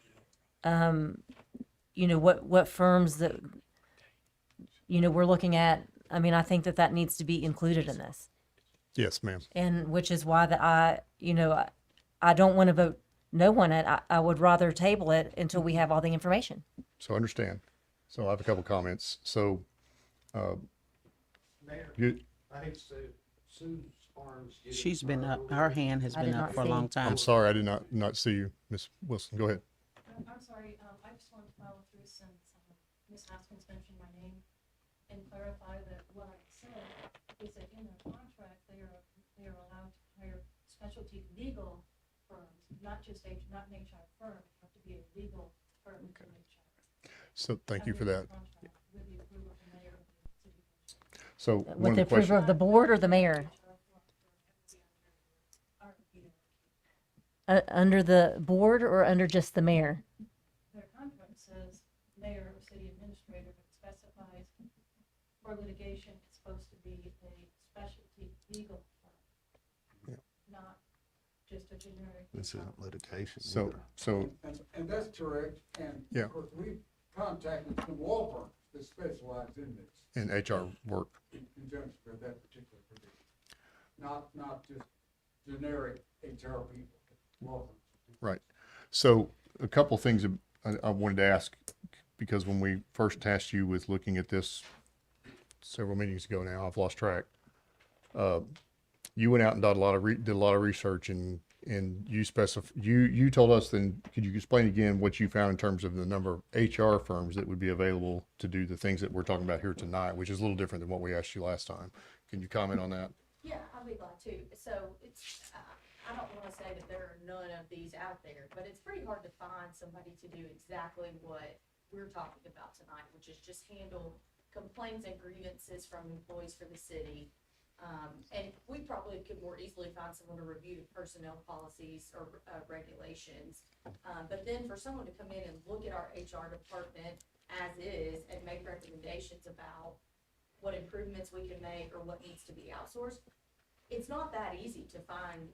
what firms that, we're looking at. I mean, I think that needs to be included in this. Yes, ma'am. And which is why that I don't want to vote no on it. I would rather table it until we have all the information. So understand. So I have a couple comments. So, Mayor, you, I hate to say it, Sue's arms. get She's been further up, her hand has I been did up not for a see. long time. I'm sorry, I did not see you, Ms. Wilson. Go ahead. I'm sorry, I just wanted to follow through since Ms. Haskins mentioned my name and clarify that what I said is that in their contract, they are allowed to hire specialty legal firms, not not an HR firm, but to be a legal firm in HR. So thank you for Under that. the contract, with the approval of the mayor of the city council. So With one of the the approval questions, of the board or the mayor? Under the board or under just the mayor? Their contract says mayor or city administrator, but specifies for litigation, it's supposed to be a specialty legal firm. Not just a generic. This isn't litigation. so, either. so, And that's correct, and Yeah. of course, we contacted some law firms that specialize in this. in HR work, In conjunction with that particular provision. Not just generic HR people, law firms. right. So a couple things I wanted to ask, because when we first tasked you with looking at this several meetings ago now, I've lost track. You went out and did a lot of research, and you told us, then could you explain again what you found in terms of the number of HR firms that would be available to do the things that we're talking about here tonight, which is a little different than what we asked you last time. Can you comment on that? Yeah, I'll be glad to. So it's, I don't want to say that there are none of these out there, but it's pretty hard to find somebody to do exactly what we're talking about tonight, which is just handle complaints and grievances from employees for the city. And we probably could more easily find someone to review the personnel policies or regulations. But then for someone to come in and look at our HR department as is and make recommendations about what improvements we can make or what needs to be outsourced, it's not that easy to find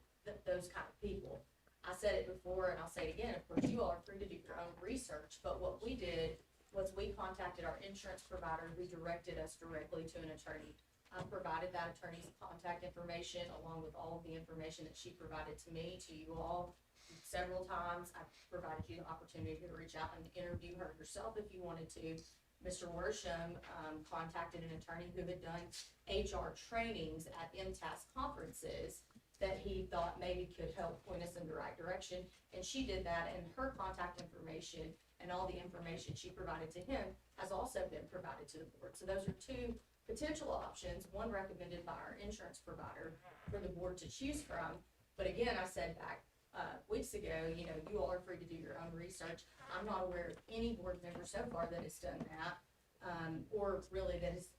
those kind of people. I said it before and I'll say it again, of course, you all are free to do your own research, but what we did was we contacted our insurance provider who directed us directly to an attorney. I provided that attorney's contact information along with all of the information that she provided to me, to you all several times. I provided you the opportunity to reach out and interview her yourself if you wanted to. Mr. Worsham contacted an attorney who had done HR trainings at MTAS conferences that he thought maybe could help point us in the right direction. And she did that, and her contact information and all the information she provided to him has also been provided to the board. So those are two potential options, one recommended by our insurance provider for the board to choose from. But again, I said back weeks ago, you all are free to do your own research. I'm not aware of any board member so far that has done that, or really that is,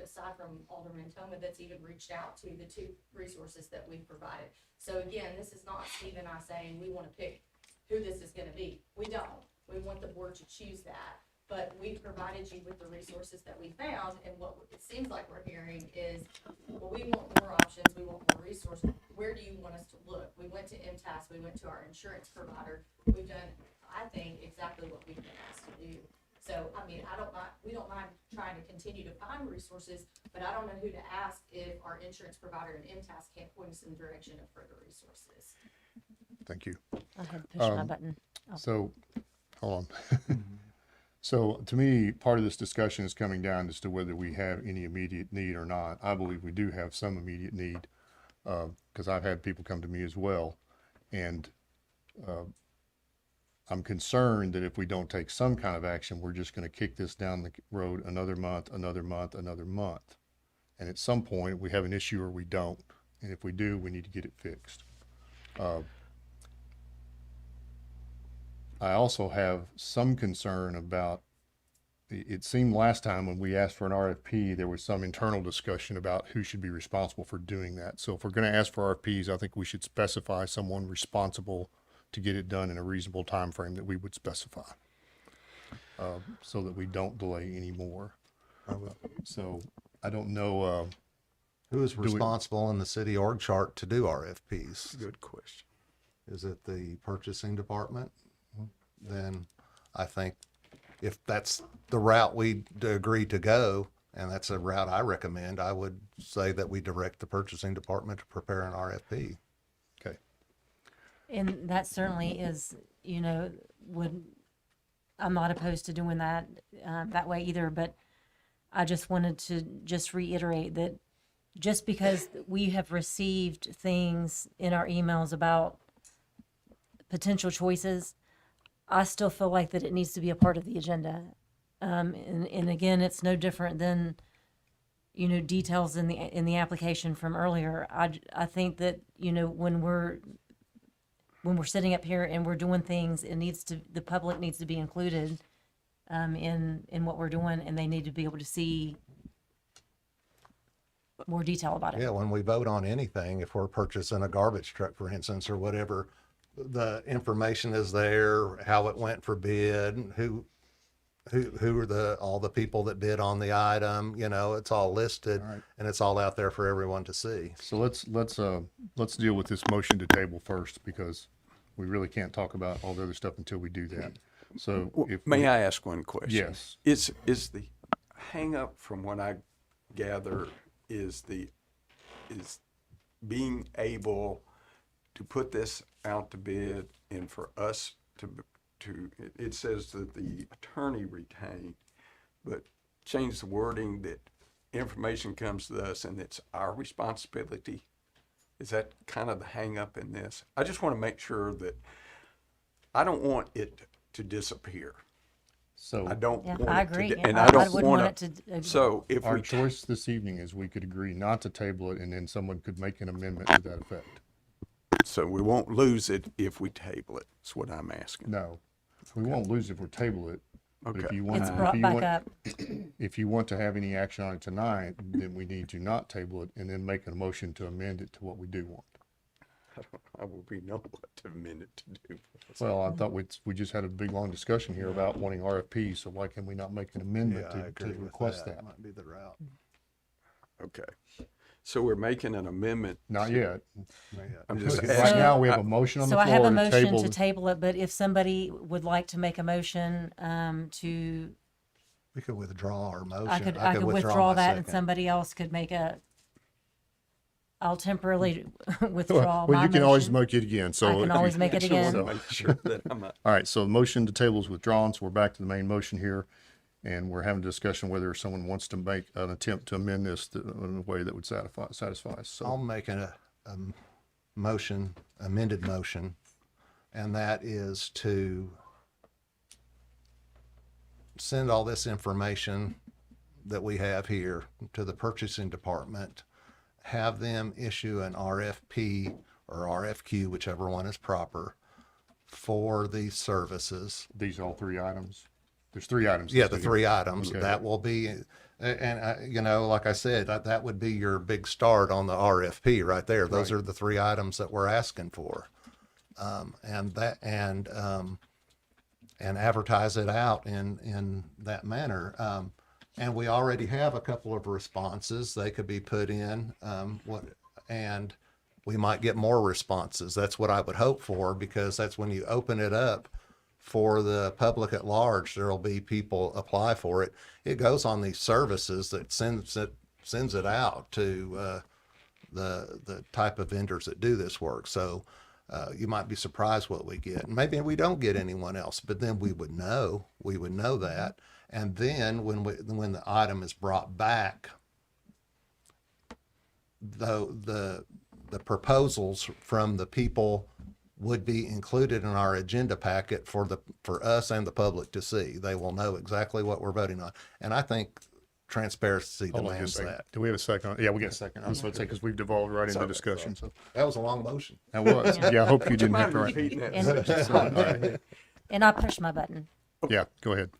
aside from Alderman Toma, that's even reached out to the two resources that we've provided. So again, this is not Steve and I saying we want to pick who this is going to be. We don't. We want the board to choose that. But we provided you with the resources that we found, and what it seems like we're hearing is, well, we want more options, we want more resources. Where do you want us to look? We went to MTAS, we went to our insurance provider. We've done, I think, exactly what we've been asked to do. So, I mean, we don't mind trying to continue to find resources, but I don't know who to ask if our insurance provider and MTAS can't point us in the direction of further resources. Thank you. I had pushed my button. Oh. So, hold on. So to me, part of this discussion is coming down as to whether we have any immediate need or not. I believe we do have some immediate need, because I've had people come to me as well. And I'm concerned that if we don't take some kind of action, we're just going to kick this down the road another month, another month, another month. And at some point, we have an issue or we don't. And if we do, we need to get it fixed. I also have some concern about it seemed last time when we asked for an RFP, there was some internal discussion about who should be responsible for doing that. So if we're going to ask for RFPs, I think we should specify someone responsible to get it done in a reasonable time frame that we would specify, so that we don't delay anymore. So I don't know. Who is do we- responsible in the city org chart to do RFPs? Good question. Is it the purchasing department? Then I think if that's the route we agree to go, and that's a route I recommend, I would say that we direct the purchasing department to prepare an RFP. Okay. And that certainly is, I'm not opposed to doing that, that way either, but I just wanted to just reiterate that just because we have received things in our emails about potential choices, I still feel like that it needs to be a part of the agenda. And again, it's no different than, details in the application from earlier. I think that, when we're sitting up here and we're doing things, the public needs to be included in what we're doing, and they need to be able to see more detail about it. Yeah, when we vote on anything, if we're purchasing a garbage truck, for instance, or whatever, the information is there, how it went for bid, who are all the people that bid on the item, it's all listed, and it's all out there for everyone to see. So let's deal with this motion to table first, because we really can't talk about all the other stuff until we do that. So May I ask one question? Yes. Is the hang up from what I gather is being able to put this out to bid and for us to it says that the attorney retained, but change the wording that information comes to us and it's our responsibility. Is that kind of the hang up in this? I just want to make sure that I don't want it to disappear. So I don't want I it agree. to, Yeah, and I I don't wouldn't want want it to. to. So if our we choice this evening is we could agree not to table it, and then someone could make an amendment to that effect. So we won't lose it if we table it. That's what I'm asking. No, we won't lose if we table it. But if Okay. you want, It's brought back up. if you want to have any action on it tonight, then we need to not table it and then make a motion to amend it to what we do want. I will be know what to amend it to do. Well, I thought we just had a big long discussion here about wanting RFPs, so why can we not make an amendment Yeah, I to agree with request that. that? Might be the route. Okay. So we're making an amendment. Not yet. I'm just Right asking. now, we have a motion on the So I floor have a to motion table. to table it, but if somebody would like to make a motion, to, We could withdraw our motion. I could withdraw my that and second. somebody else could I'll temporarily withdraw my Well, you can always motion. make it again, so. I can if always you- make it Just wanna again. make sure that I'm not. All right, so the motion to table is withdrawn, so we're back to the main motion here. And we're having a discussion whether someone wants to make an attempt to amend this in a way that would satisfy us. I'll So, make a motion, amended motion, and that is to send all this information that we have here to the purchasing department, have them issue an RFP or RFQ, whichever one is proper, for these services. these are all three items. There's three items. Yeah, the three items, Okay. that will be, and like I said, that would be your big start on the RFP right there. Those Right. are the three items that we're asking for. And advertise it out in that manner. And we already have a couple of responses. They could be put in, and we might get more responses. That's what I would hope for, because that's when you open it up for the public at large, there'll be people apply for it. It goes on these services that sends it out to the type of vendors that do this work. So you might be surprised what we get. And maybe we don't get anyone else, but then we would know that. And then when the item is brought back, the proposals from the people would be included in our agenda packet for us and the public to see. They will know exactly what we're voting on. And I think transparency Hold on demands just a second. that. Do we have a second? Yeah, we got a second. I was about to say, because we've devolved right into Sorry, discussion, so. That was a long motion. That was, yeah, I hope you didn't have to Mind write. repeating that? And- All right. And I push my button. Yeah, go ahead.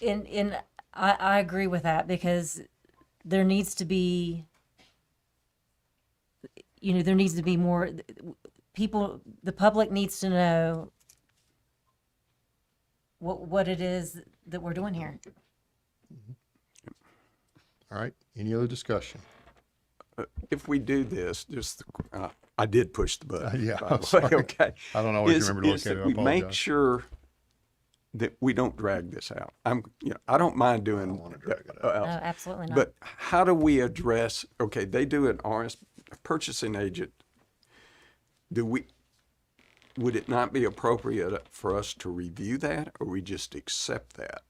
And I agree with that because there needs to be, there needs to be more people, the public needs to know what it is that we're doing here. All right, any other discussion? If we do this, just, I did push the button. Yeah, by I'm the way, sorry. Okay. I don't always Is- remember to is look at that it. I we make apologize. sure that we don't drag this out. I don't mind doing. I don't wanna drag it out. No, absolutely not. But how do we address, okay, they do an purchasing agent. Would it not be appropriate for us to review that, or we just accept that?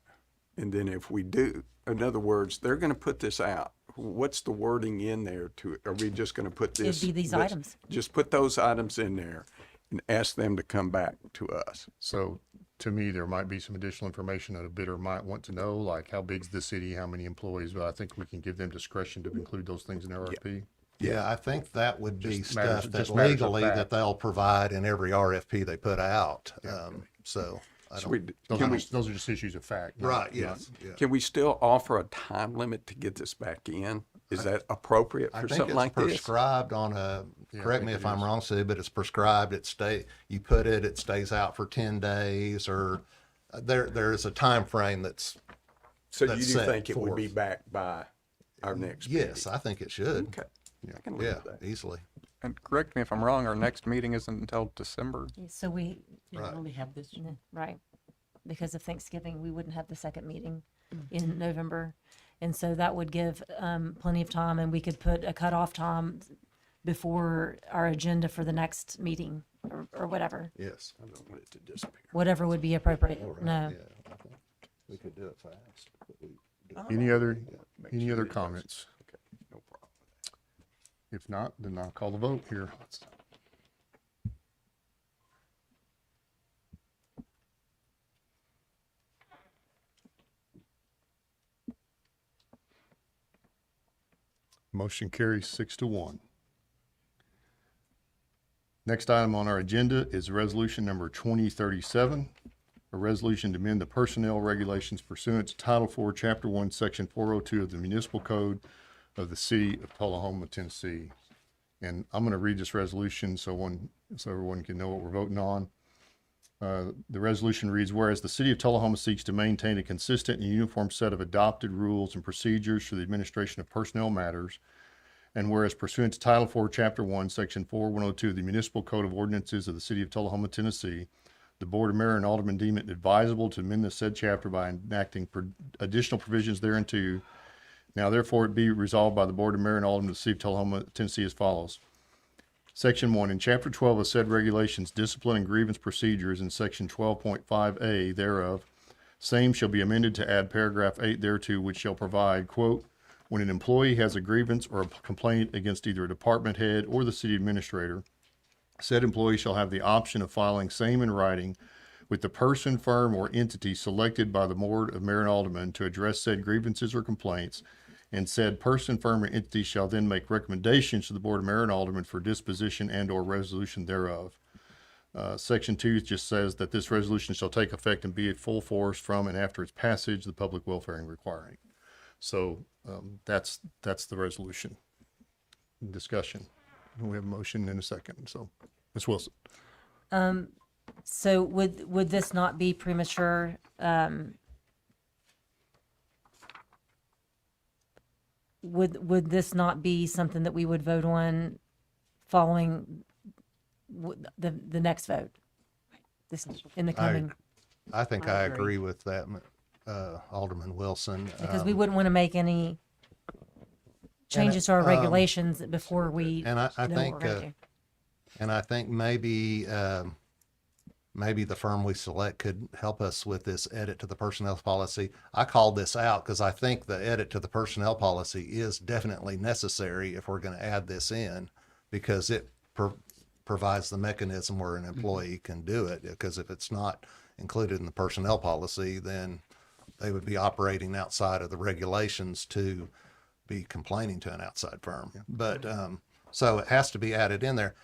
And then if we do, in other words, they're gonna put this out. What's the wording in there are we just gonna put this? It'd be these items. Just put those items in there and ask them to come back to us. So to me, there might be some additional information that a bidder might want to know, like how big's the city, how many employees, but I think we can give them discretion to include those things in their RFP. Yeah, I think that would be Just matters- stuff that just matters of legally fact. that they'll provide in every RFP they put out. So I So don't. Those are just issues of fact. not- Right, not- yes. Yeah. Can we still offer a time limit to get this back in? Is that appropriate I for think something it's like this? prescribed on a, Yeah, I correct think me it if I'm is. wrong, Sue, but it's prescribed, you put it, it stays out for 10 days or there is a time frame that's, So you that's do set think it would be forth. back by our next Yes, meeting? I think it should. Okay. I can live Yeah, with that. easily. And correct me if I'm wrong, our next meeting isn't until December. So we, Right. only have this. right, because of Thanksgiving, we wouldn't have the second meeting in November. And so that would give plenty of time, and we could put a cutoff time before our agenda for the next meeting or whatever, Yes. I don't want it to disappear. whatever would be appropriate. No. Yeah, I think we could do it fast. but we do it Any wrong. other, Make any sure other it does. comments? Okay, no problem. If not, then I'll call the vote here. Motion carries 6-1. Next item on our agenda is resolution number 2037, a resolution to amend the personnel regulations pursuant to Title IV, Chapter 1, Section 402 of the Municipal Code of the City of Tullahoma, Tennessee. And I'm going to read this resolution so everyone can know what we're voting on. The resolution reads, whereas the City of Tullahoma seeks to maintain a consistent and uniform set of adopted rules and procedures for the administration of personnel matters, and whereas pursuant to Title IV, Chapter 1, Section 4102 of the Municipal Code of Ordinances of the City of Tullahoma, Tennessee, the Board of Mayor and Aldermen deem it advisable to amend the said chapter by enacting additional provisions thereunto. Now therefore it be resolved by the Board of Mayor and Aldermen of the City of Tullahoma, Tennessee as follows. Section 1, in Chapter 12 of said regulations, discipline and grievance procedures in Section 12.5A thereof, same shall be amended to add paragraph 8 thereto, which shall provide, quote, when an employee has a grievance or a complaint against either a department head or the city administrator, said employee shall have the option of filing same in writing with the person, firm, or entity selected by the Board of Mayor and Aldermen to address said grievances or complaints, and said person, firm, or entity shall then make recommendations to the Board of Mayor and Aldermen for disposition and/or resolution thereof. Section 2 just says that this resolution shall take effect and be at full force from and after its passage, the public welfare requiring. So that's the resolution. Discussion. We have a motion in a second. So, Ms. Wilson. So would this not be premature? Would this not be something that we would vote on following the next vote? This in the coming, I think I agree with that, Alderman Wilson. because we wouldn't want to make any changes to our regulations before we And I know what think, we're gonna do. and I think maybe the firm we select could help us with this edit to the personnel policy. I called this out because I think the edit to the personnel policy is definitely necessary if we're going to add this in, because it provides the mechanism where an employee can do it. Because if it's not included in the personnel policy, then they would be operating outside of the regulations to be complaining to an outside firm. But so it has to be added in there.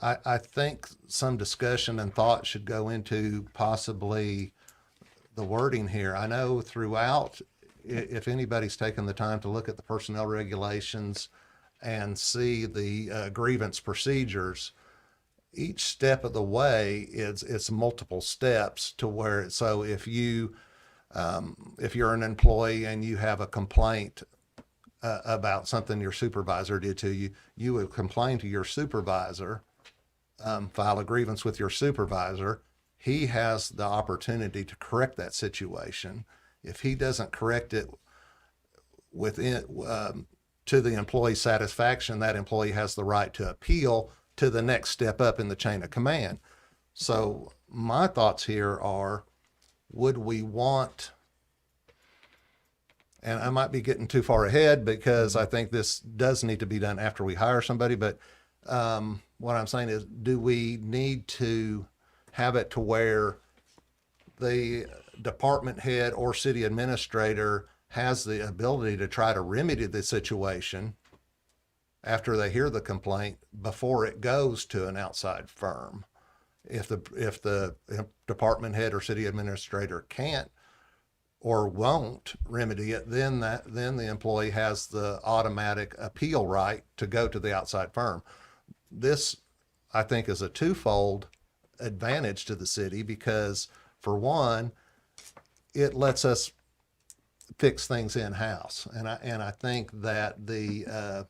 I think some discussion and thought should go into possibly the wording here. I know throughout, if anybody's taken the time to look at the personnel regulations and see the grievance procedures, each step of the way it's multiple steps to where, so if you're an employee and you have a complaint about something your supervisor did to you, you would complain to your supervisor, file a grievance with your supervisor. He has the opportunity to correct that situation. If he doesn't correct it within to the employee's satisfaction, that employee has the right to appeal to the next step up in the chain of command. So my thoughts here are, would we want, and I might be getting too far ahead because I think this does need to be done after we hire somebody, but what I'm saying is, do we need to have it to where the department head or city administrator has the ability to try to remedy the situation after they hear the complaint before it goes to an outside firm? If the department head or city administrator can't or won't remedy it, then the employee has the automatic appeal right to go to the outside firm. This, I think, is a twofold advantage to the city because, for one, it lets us fix things in-house, and I think that the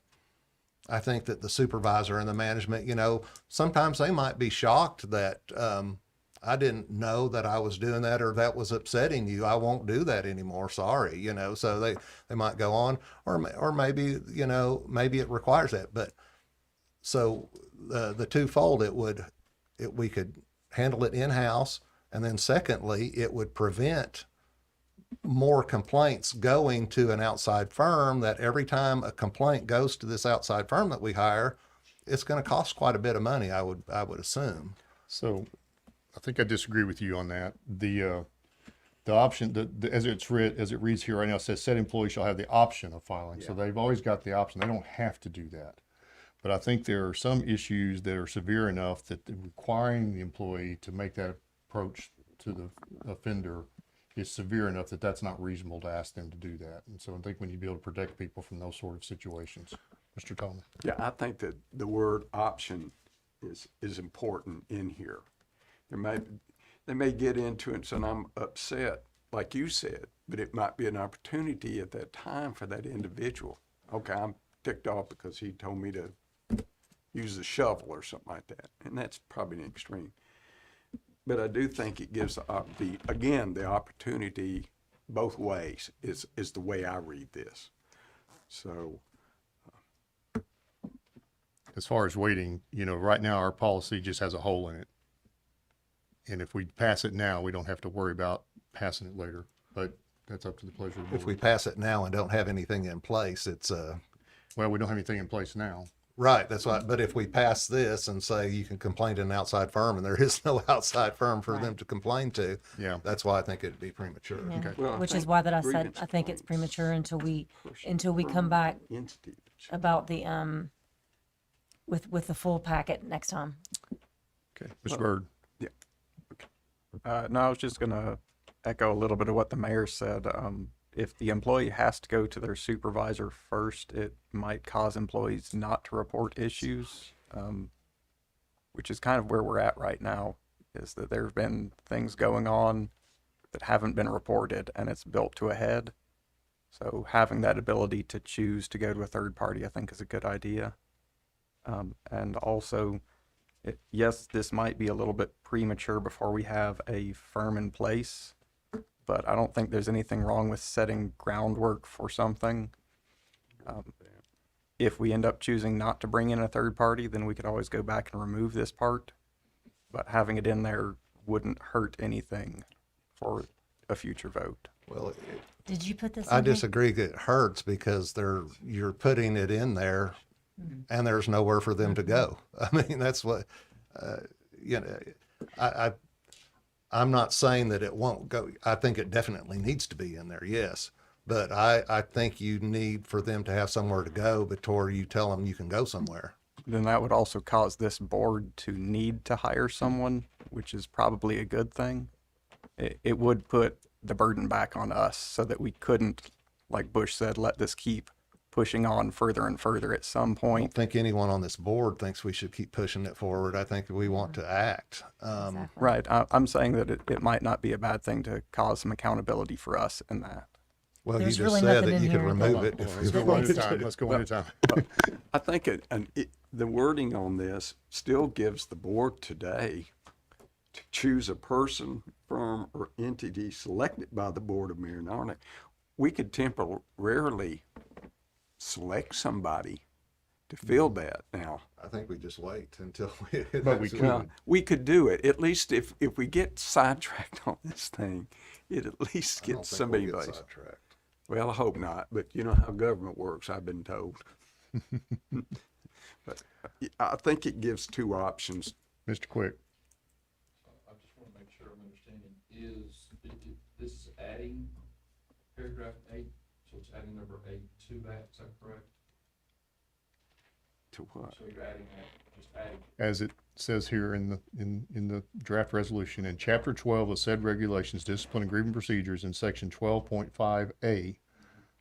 supervisor and the management, sometimes they might be shocked that I didn't know that I was doing that, or that was upsetting you. I won't do that anymore. Sorry, so they might go on, or maybe, maybe it requires that. But so the twofold, we could handle it in-house, and then secondly, it would prevent more complaints going to an outside firm, that every time a complaint goes to this outside firm that we hire, it's going to cost quite a bit of money, I would assume. So I think I disagree with you on that. The option, as it reads here right now, it says said employee shall have the option of filing. So they've always got the option. They don't have to do that. But I think there are some issues that are severe enough that requiring the employee to make that approach to the offender is severe enough that that's not reasonable to ask them to do that. And so I think we need to be able to protect people from those sort of situations. Mr. Tolman. Yeah, I think that the word option is important in here. They may get into it and say, I'm upset, like you said, but it might be an opportunity at that time for that individual. Okay, I'm ticked off because he told me to use the shovel or something like that, and that's probably an extreme. But I do think it gives the opportunity both ways is the way I read this. So as far as waiting, right now our policy just has a hole in it. And if we pass it now, we don't have to worry about passing it later. But that's up to the pleasure of the board. If we pass it now and don't have anything in place, it's well, we don't have anything in place now. Right, that's why. But if we pass this and say you can complain to an outside firm, and there is no outside firm for them to complain to, that's why I think it'd be premature. Yeah. Okay. Well, Which is why that I said I think it's premature until we come back about the with the full packet next time. Okay, Mr. Byrd. Yeah. No, I was just gonna echo a little bit of what the mayor said. If the employee has to go to their supervisor first, it might cause employees not to report issues, which is kind of where we're at right now, is that there have been things going on that haven't been reported, and it's built to a head. So having that ability to choose to go to a third party, I think, is a good idea. And also, yes, this might be a little bit premature before we have a firm in place, but I don't think there's anything wrong with setting groundwork for something. If we end up choosing not to bring in a third party, then we could always go back and remove this part, but having it in there wouldn't hurt anything for a future vote. Well, Did you put this I in here? disagree. It hurts because you're putting it in there, and there's nowhere for them to go. I mean, that's what I'm not saying that it won't go. I think it definitely needs to be in there, yes. But I think you need for them to have somewhere to go before you tell them you can go somewhere. Then that would also cause this board to need to hire someone, which is probably a good thing. It would put the burden back on us so that we couldn't, like Bush said, let this keep pushing on further and further at some I point. don't think anyone on this board thinks we should keep pushing it forward. I think we want to act. Exactly. Right. I'm saying that it might not be a bad thing to cause some accountability for us in that. Well, There's you just really said nothing that in you could here that- remove it if Let's we go one at wanted a time. to. Let's go one at a time. I think the wording on this still gives the board today to choose a person, firm, or entity selected by the Board of Mayor and Alderman. We could temporarily select somebody to fill that now. I think we just wait until But we Well, could. we could do it. At least if we get sidetracked on this thing, it at least I don't gets think somebody. we'll get sidetracked. Well, I hope not, but you know how government works, I've been told. But I think it gives two options. Mr. Quick. I just want to make sure I'm understanding, this is adding paragraph 8, so it's adding number 8 to that, is that correct? To what? So you're adding that, just adding. As it says here in the draft resolution, in Chapter 12 of said regulations, discipline and grievance procedures in Section 12.5A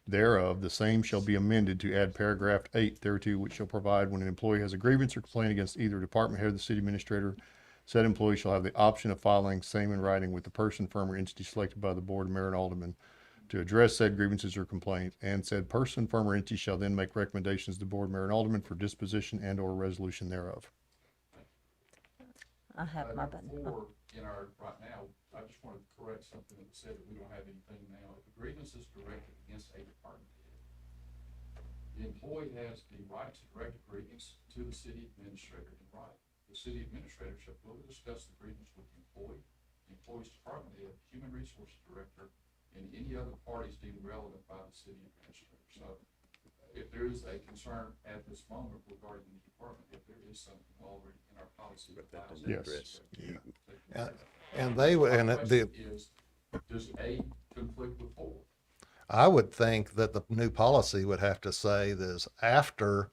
thereof, the same shall be amended to add paragraph 8 thereto, which shall provide when an employee has a grievance or complaint against either department head or the city administrator, said employee shall have the option of filing same in writing with the person, firm, or entity selected by the board of mayor and aldermen to address said grievances or complaints, and said person, firm, or entity shall then make recommendations to the board, mayor, and aldermen for disposition and or resolution thereof. I have my button. Before, in our, right now, I just wanted to correct something that said that we don't have anything now. If a grievance is directed against a department head, the employee has the right to direct a grievance to the city administrator in writing. The city administrator shall fully discuss the grievance with the employee's department head, human resources director, and any other parties deemed relevant by the city administrator. So if there is a concern at this moment regarding the department, if there is something already in our policy that allows Yes. And they would, and the, does 8 conflict with 4? I would think that the new policy would have to say this after,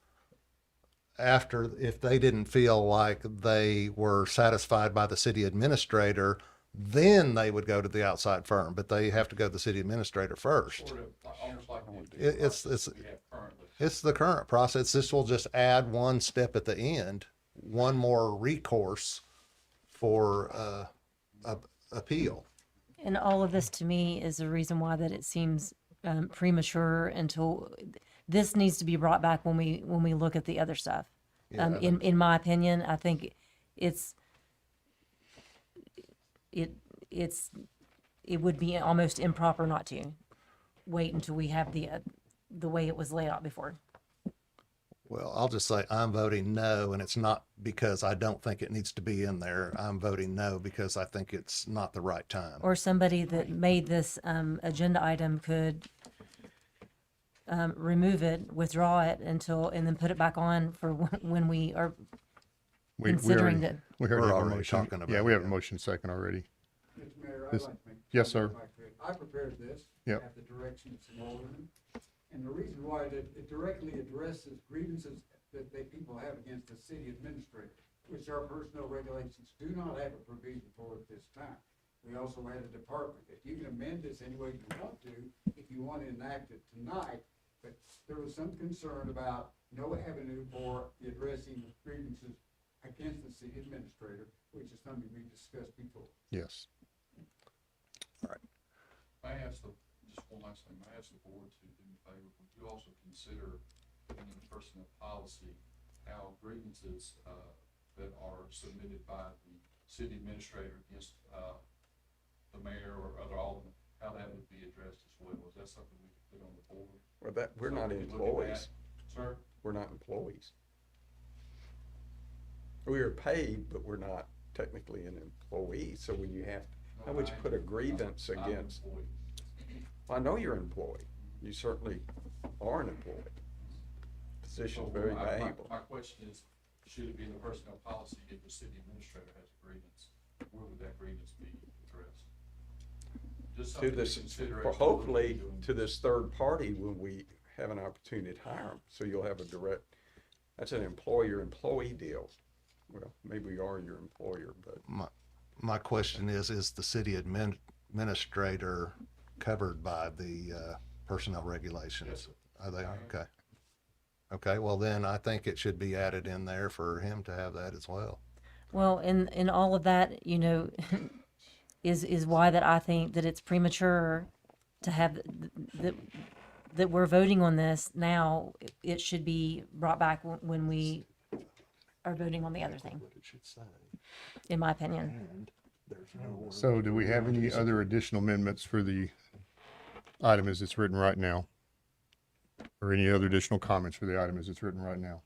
if they didn't feel like they were satisfied by the city administrator, then they would go to the outside firm, but they have to go to the city administrator first. Sort of almost like It's we have currently. It's the current process. This will just add one step at the end, one more recourse for appeal. And all of this to me is the reason why that it seems premature until this needs to be brought back when we look at the other stuff. Yeah, In my opinion, I think it would be almost improper not to wait until we have the way it was laid out before. Well, I'll just say I'm voting no, and it's not because I don't think it needs to be in there. I'm voting no because I think it's not the right time. Or somebody that made this agenda item could remove it, withdraw it and then put it back on for when we are considering that. We We're have a already motion. talking about Yeah, we have a it. motion second already. Mr. Mayor, I'd This- like to make. Yes, sir. I prepared this. Yep. At the direction of some aldermen. And the reason why it directly addresses grievances that people have against the city administrator, which our personnel regulations do not have a provision for at this time. We also had a department, that you can amend this any way you want to, if you want to enact it tonight, but there was some concern about no avenue for the addressing of grievances against the city administrator, which is something we discussed before. Yes. May I ask just one last thing, may I ask the board to do me a favor, would you also consider putting in the personnel policy how grievances that are submitted by the city administrator against the mayor or other aldermen, how that would be addressed as well? Is that something we could put on the board? Well, we're not Something we look at employees. that? Sir? We're not employees. We are paid, but we're not technically an employee. So when you have, how would you put a grievance I'm an against? employee. I know you're an employee. You certainly are an employee. Position's very valuable. My question is, should it be in the personnel policy if the city administrator has a grievance? Where would that grievance be addressed? Just To something to this, consider. for as we're looking hopefully at doing to this third party when we have an opportunity to hire them. So you'll have a direct, that's an employer-employee deal. Well, maybe we are your employer, but My question is the city administrator covered by the personnel regulations? Are they? Okay. Okay, well then I think it should be added in there for him to have that as well. Well, in all of that, you know, is why that I think that it's premature to have that we're voting on this now. It should be brought back when we are voting on the other thing, in my opinion. So do we have any other additional amendments for the item as it's written right now? Or any other additional comments for the item as it's written right now?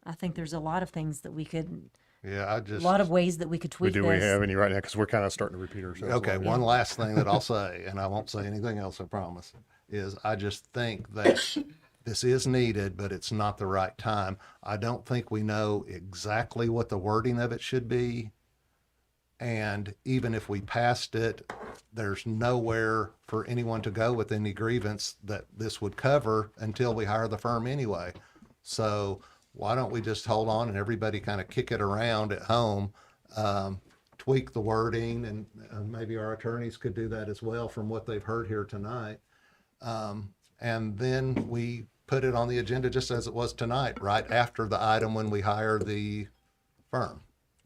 I think there's a lot of things that we could, Yeah, a lot of ways that we could tweak Do this. we have any right now? Because we're kind of starting to repeat ourselves. a Okay, little bit. one last thing that I'll say, and I won't say anything else, I promise, is I just think that this is needed, but it's not the right time. I don't think we know exactly what the wording of it should be. And even if we passed it, there's nowhere for anyone to go with any grievance that this would cover until we hire the firm anyway. So why don't we just hold on and everybody kind of kick it around at home, tweak the wording, and maybe our attorneys could do that as well from what they've heard here tonight. And then we put it on the agenda just as it was tonight, right after the item when we hire the firm.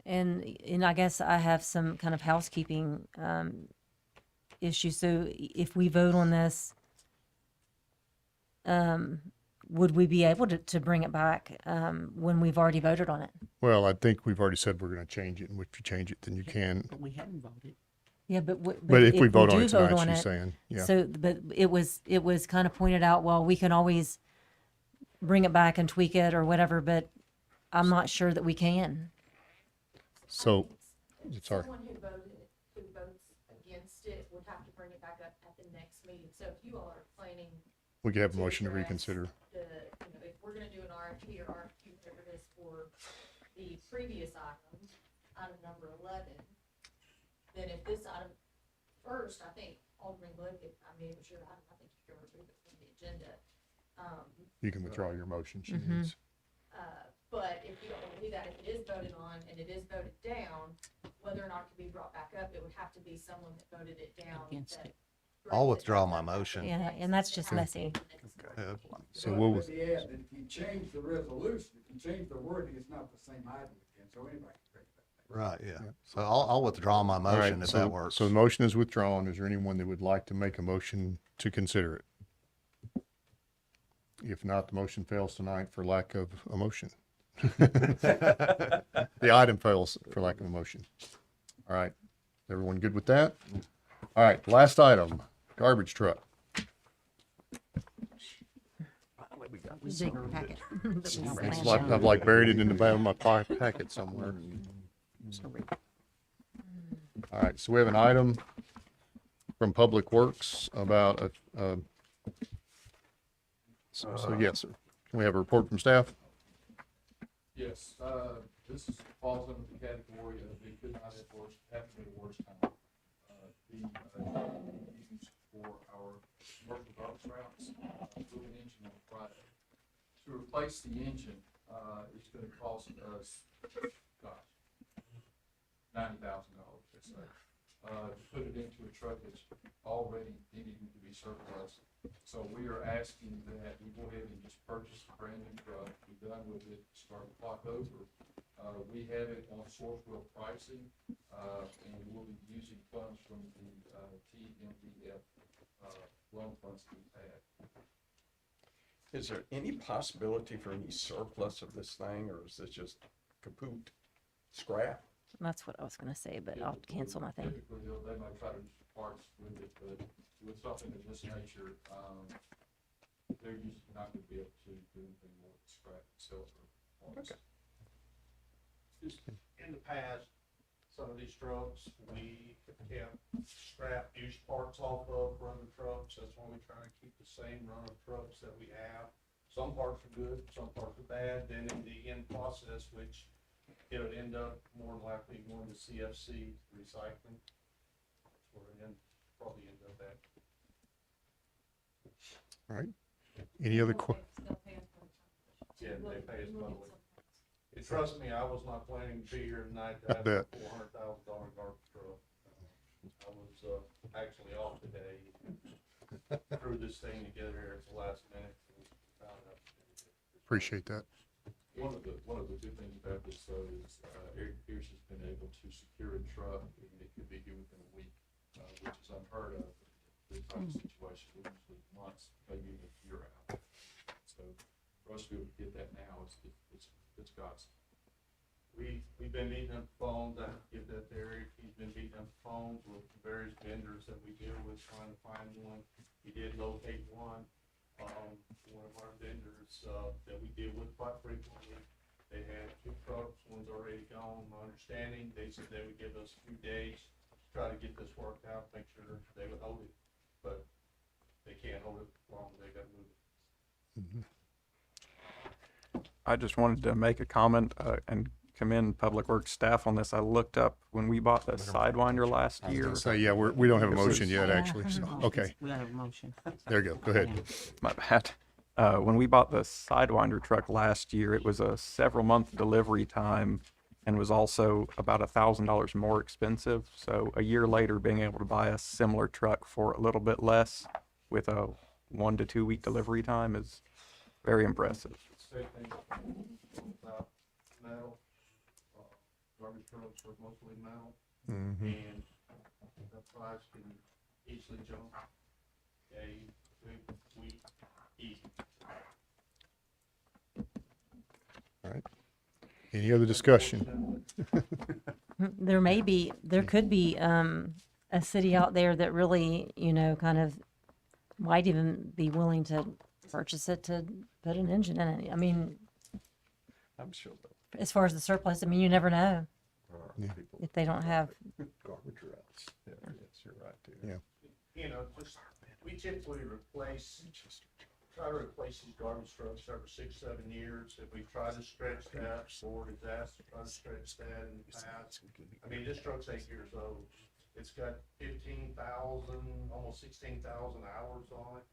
And I guess I have some kind of housekeeping issue. So if we vote on this, would we be able to bring it back when we've already voted on it? Well, I think we've already said we're going to change it, and if you change it, then you can. But we hadn't voted. Yeah, but But if we vote on do it tonight, vote on she's it, saying, yeah. So, but it was kind of pointed out, well, we can always bring it back and tweak it or whatever, but I'm not sure that we can. So, sorry. Someone who votes against it would have to bring it back up at the next meeting. So if you all are planning. We could have a motion to address reconsider. If we're gonna do an RFP or RFQ, whatever it is for the previous item number 11, then if this item, first, I think Alderman Glenn, I mean, it was your item, I think you can remove it from the agenda. You can withdraw your motion, she Mhm. needs. But if you don't want to do that, if it is voted on and it is voted down, whether or not it can be brought back up, it would have to be someone that voted it down. Against that it. I'll withdraw my motion. Yeah, and that's just messy. So we'll, But yeah, if you change the resolution, if you change the wording, it's not the same item again, so anybody can bring it back. Right, yeah. So I'll withdraw my all right, motion if that works. So the motion is withdrawn. Is there anyone that would like to make a motion to consider it? If not, the motion fails tonight for lack of a motion. The item fails for lack of a motion. All right, everyone good with that? All right, last item, garbage truck. Big packet. It's like, I've like buried it in the bottom of my packet somewhere. All right, so we have an item from Public Works about so yes, sir. Can we have a report from staff? Yes, this is, falls under the category of it could not have been worse time. Used for our commercial garbage routes, with an engine on Friday. To replace the engine, it's gonna cost us, gosh, $90,000, let's say. To put it into a truck that's already needing to be surplus. So we are asking that we go ahead and just purchase a brand new truck, be done with it, start the clock over. We have it on source wheel pricing, and we'll be using funds from the TMDF loan funds that we've had. Is there any possibility for any surplus of this thing, or is this just kaput, scrap? That's what I was gonna say, but I'll cancel my thing. Typically, they might try to use parts with it, but with something of this nature, they're usually not gonna be able to do anything more than scrap and sell for parts. Okay. Just in the past, some of these trucks, we kept scrap used parts off of, run the trucks. That's why we try to keep the same run of trucks that we have. Some parts are good, some parts are bad. Then in the end process, which it would end up more than likely going to CFC recycling. That's where it probably end up at. All right. Any other Yeah, they pay us monthly. Trust me, I was not planning to be here tonight I to have bet. a $400,000 garbage truck. I was, actually off today, threw this thing together at the last minute. And found out that Appreciate that. One of the good things about this though is, Eric Pierce has been able to secure a truck, and it could be here within a week, which is unheard of. This type of situation, usually months, maybe even a year out. So for us to be able to get that now, it's God's. We've been meeting on the phones. I have to give that to Eric. He's been meeting on the phones with various vendors that we deal with, trying to find one. He did locate one. One of our vendors, that we deal with quite frequently. They had 2 trucks, one's already gone. My understanding, they said they would give us a few days to try to get this worked out, make sure they would hold it. But they can't hold it long, they gotta move it. I just wanted to make a comment and commend Public Works staff on this. I looked up when we bought the Sidewinder last year. So, yeah, we don't have a motion yet, actually, so, okay. We have a motion. There you go, go ahead. My bad. When we bought the Sidewinder truck last year, it was a several month delivery time and was also about $1,000 more expensive. So a year later, being able to buy a similar truck for a little bit less with a 1 to 2 week delivery time is very impressive. Same thing about metal. Garbage trucks are mostly metal. And the price can easily jump. A week, easy. All right. Any other discussion? There could be a city out there that really, kind of might even be willing to purchase it to put an engine in it. I mean, I'm sure as far as the surplus, I mean, you never know Yeah. if they don't have. garbage routes. Yeah, yes, you're right too. Yeah. Just, we typically try to replace these garbage trucks every 6-7 years. If we try to stretch that, Ford has asked to try to stretch that in the past. I mean, this truck's 8 years old. It's got 15,000, almost 16,000 hours on it.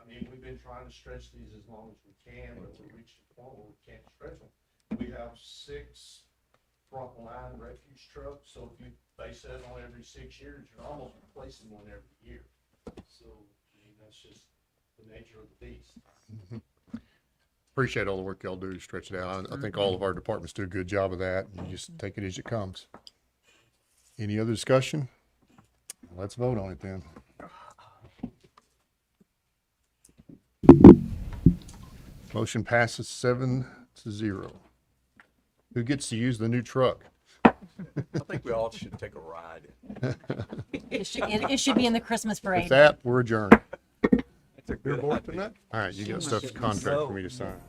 I mean, we've been trying to stretch these as long as we can, but we reached a point where we can't stretch them. We have 6 frontline refuge trucks, so if you base that on every 6 years, you're almost replacing one every year. So, I mean, that's just the nature of the beast. Appreciate all the work y'all do to stretch it out. I think all of our departments do a good job of that, and just take it as it comes. Any other discussion? Let's vote on it then. Motion passes 7-0. Who gets to use the new truck? I think we all should take a ride. It should be in the Christmas parade. With that, we're adjourned. It's a good idea. All right, you got stuff, contract for me to sign.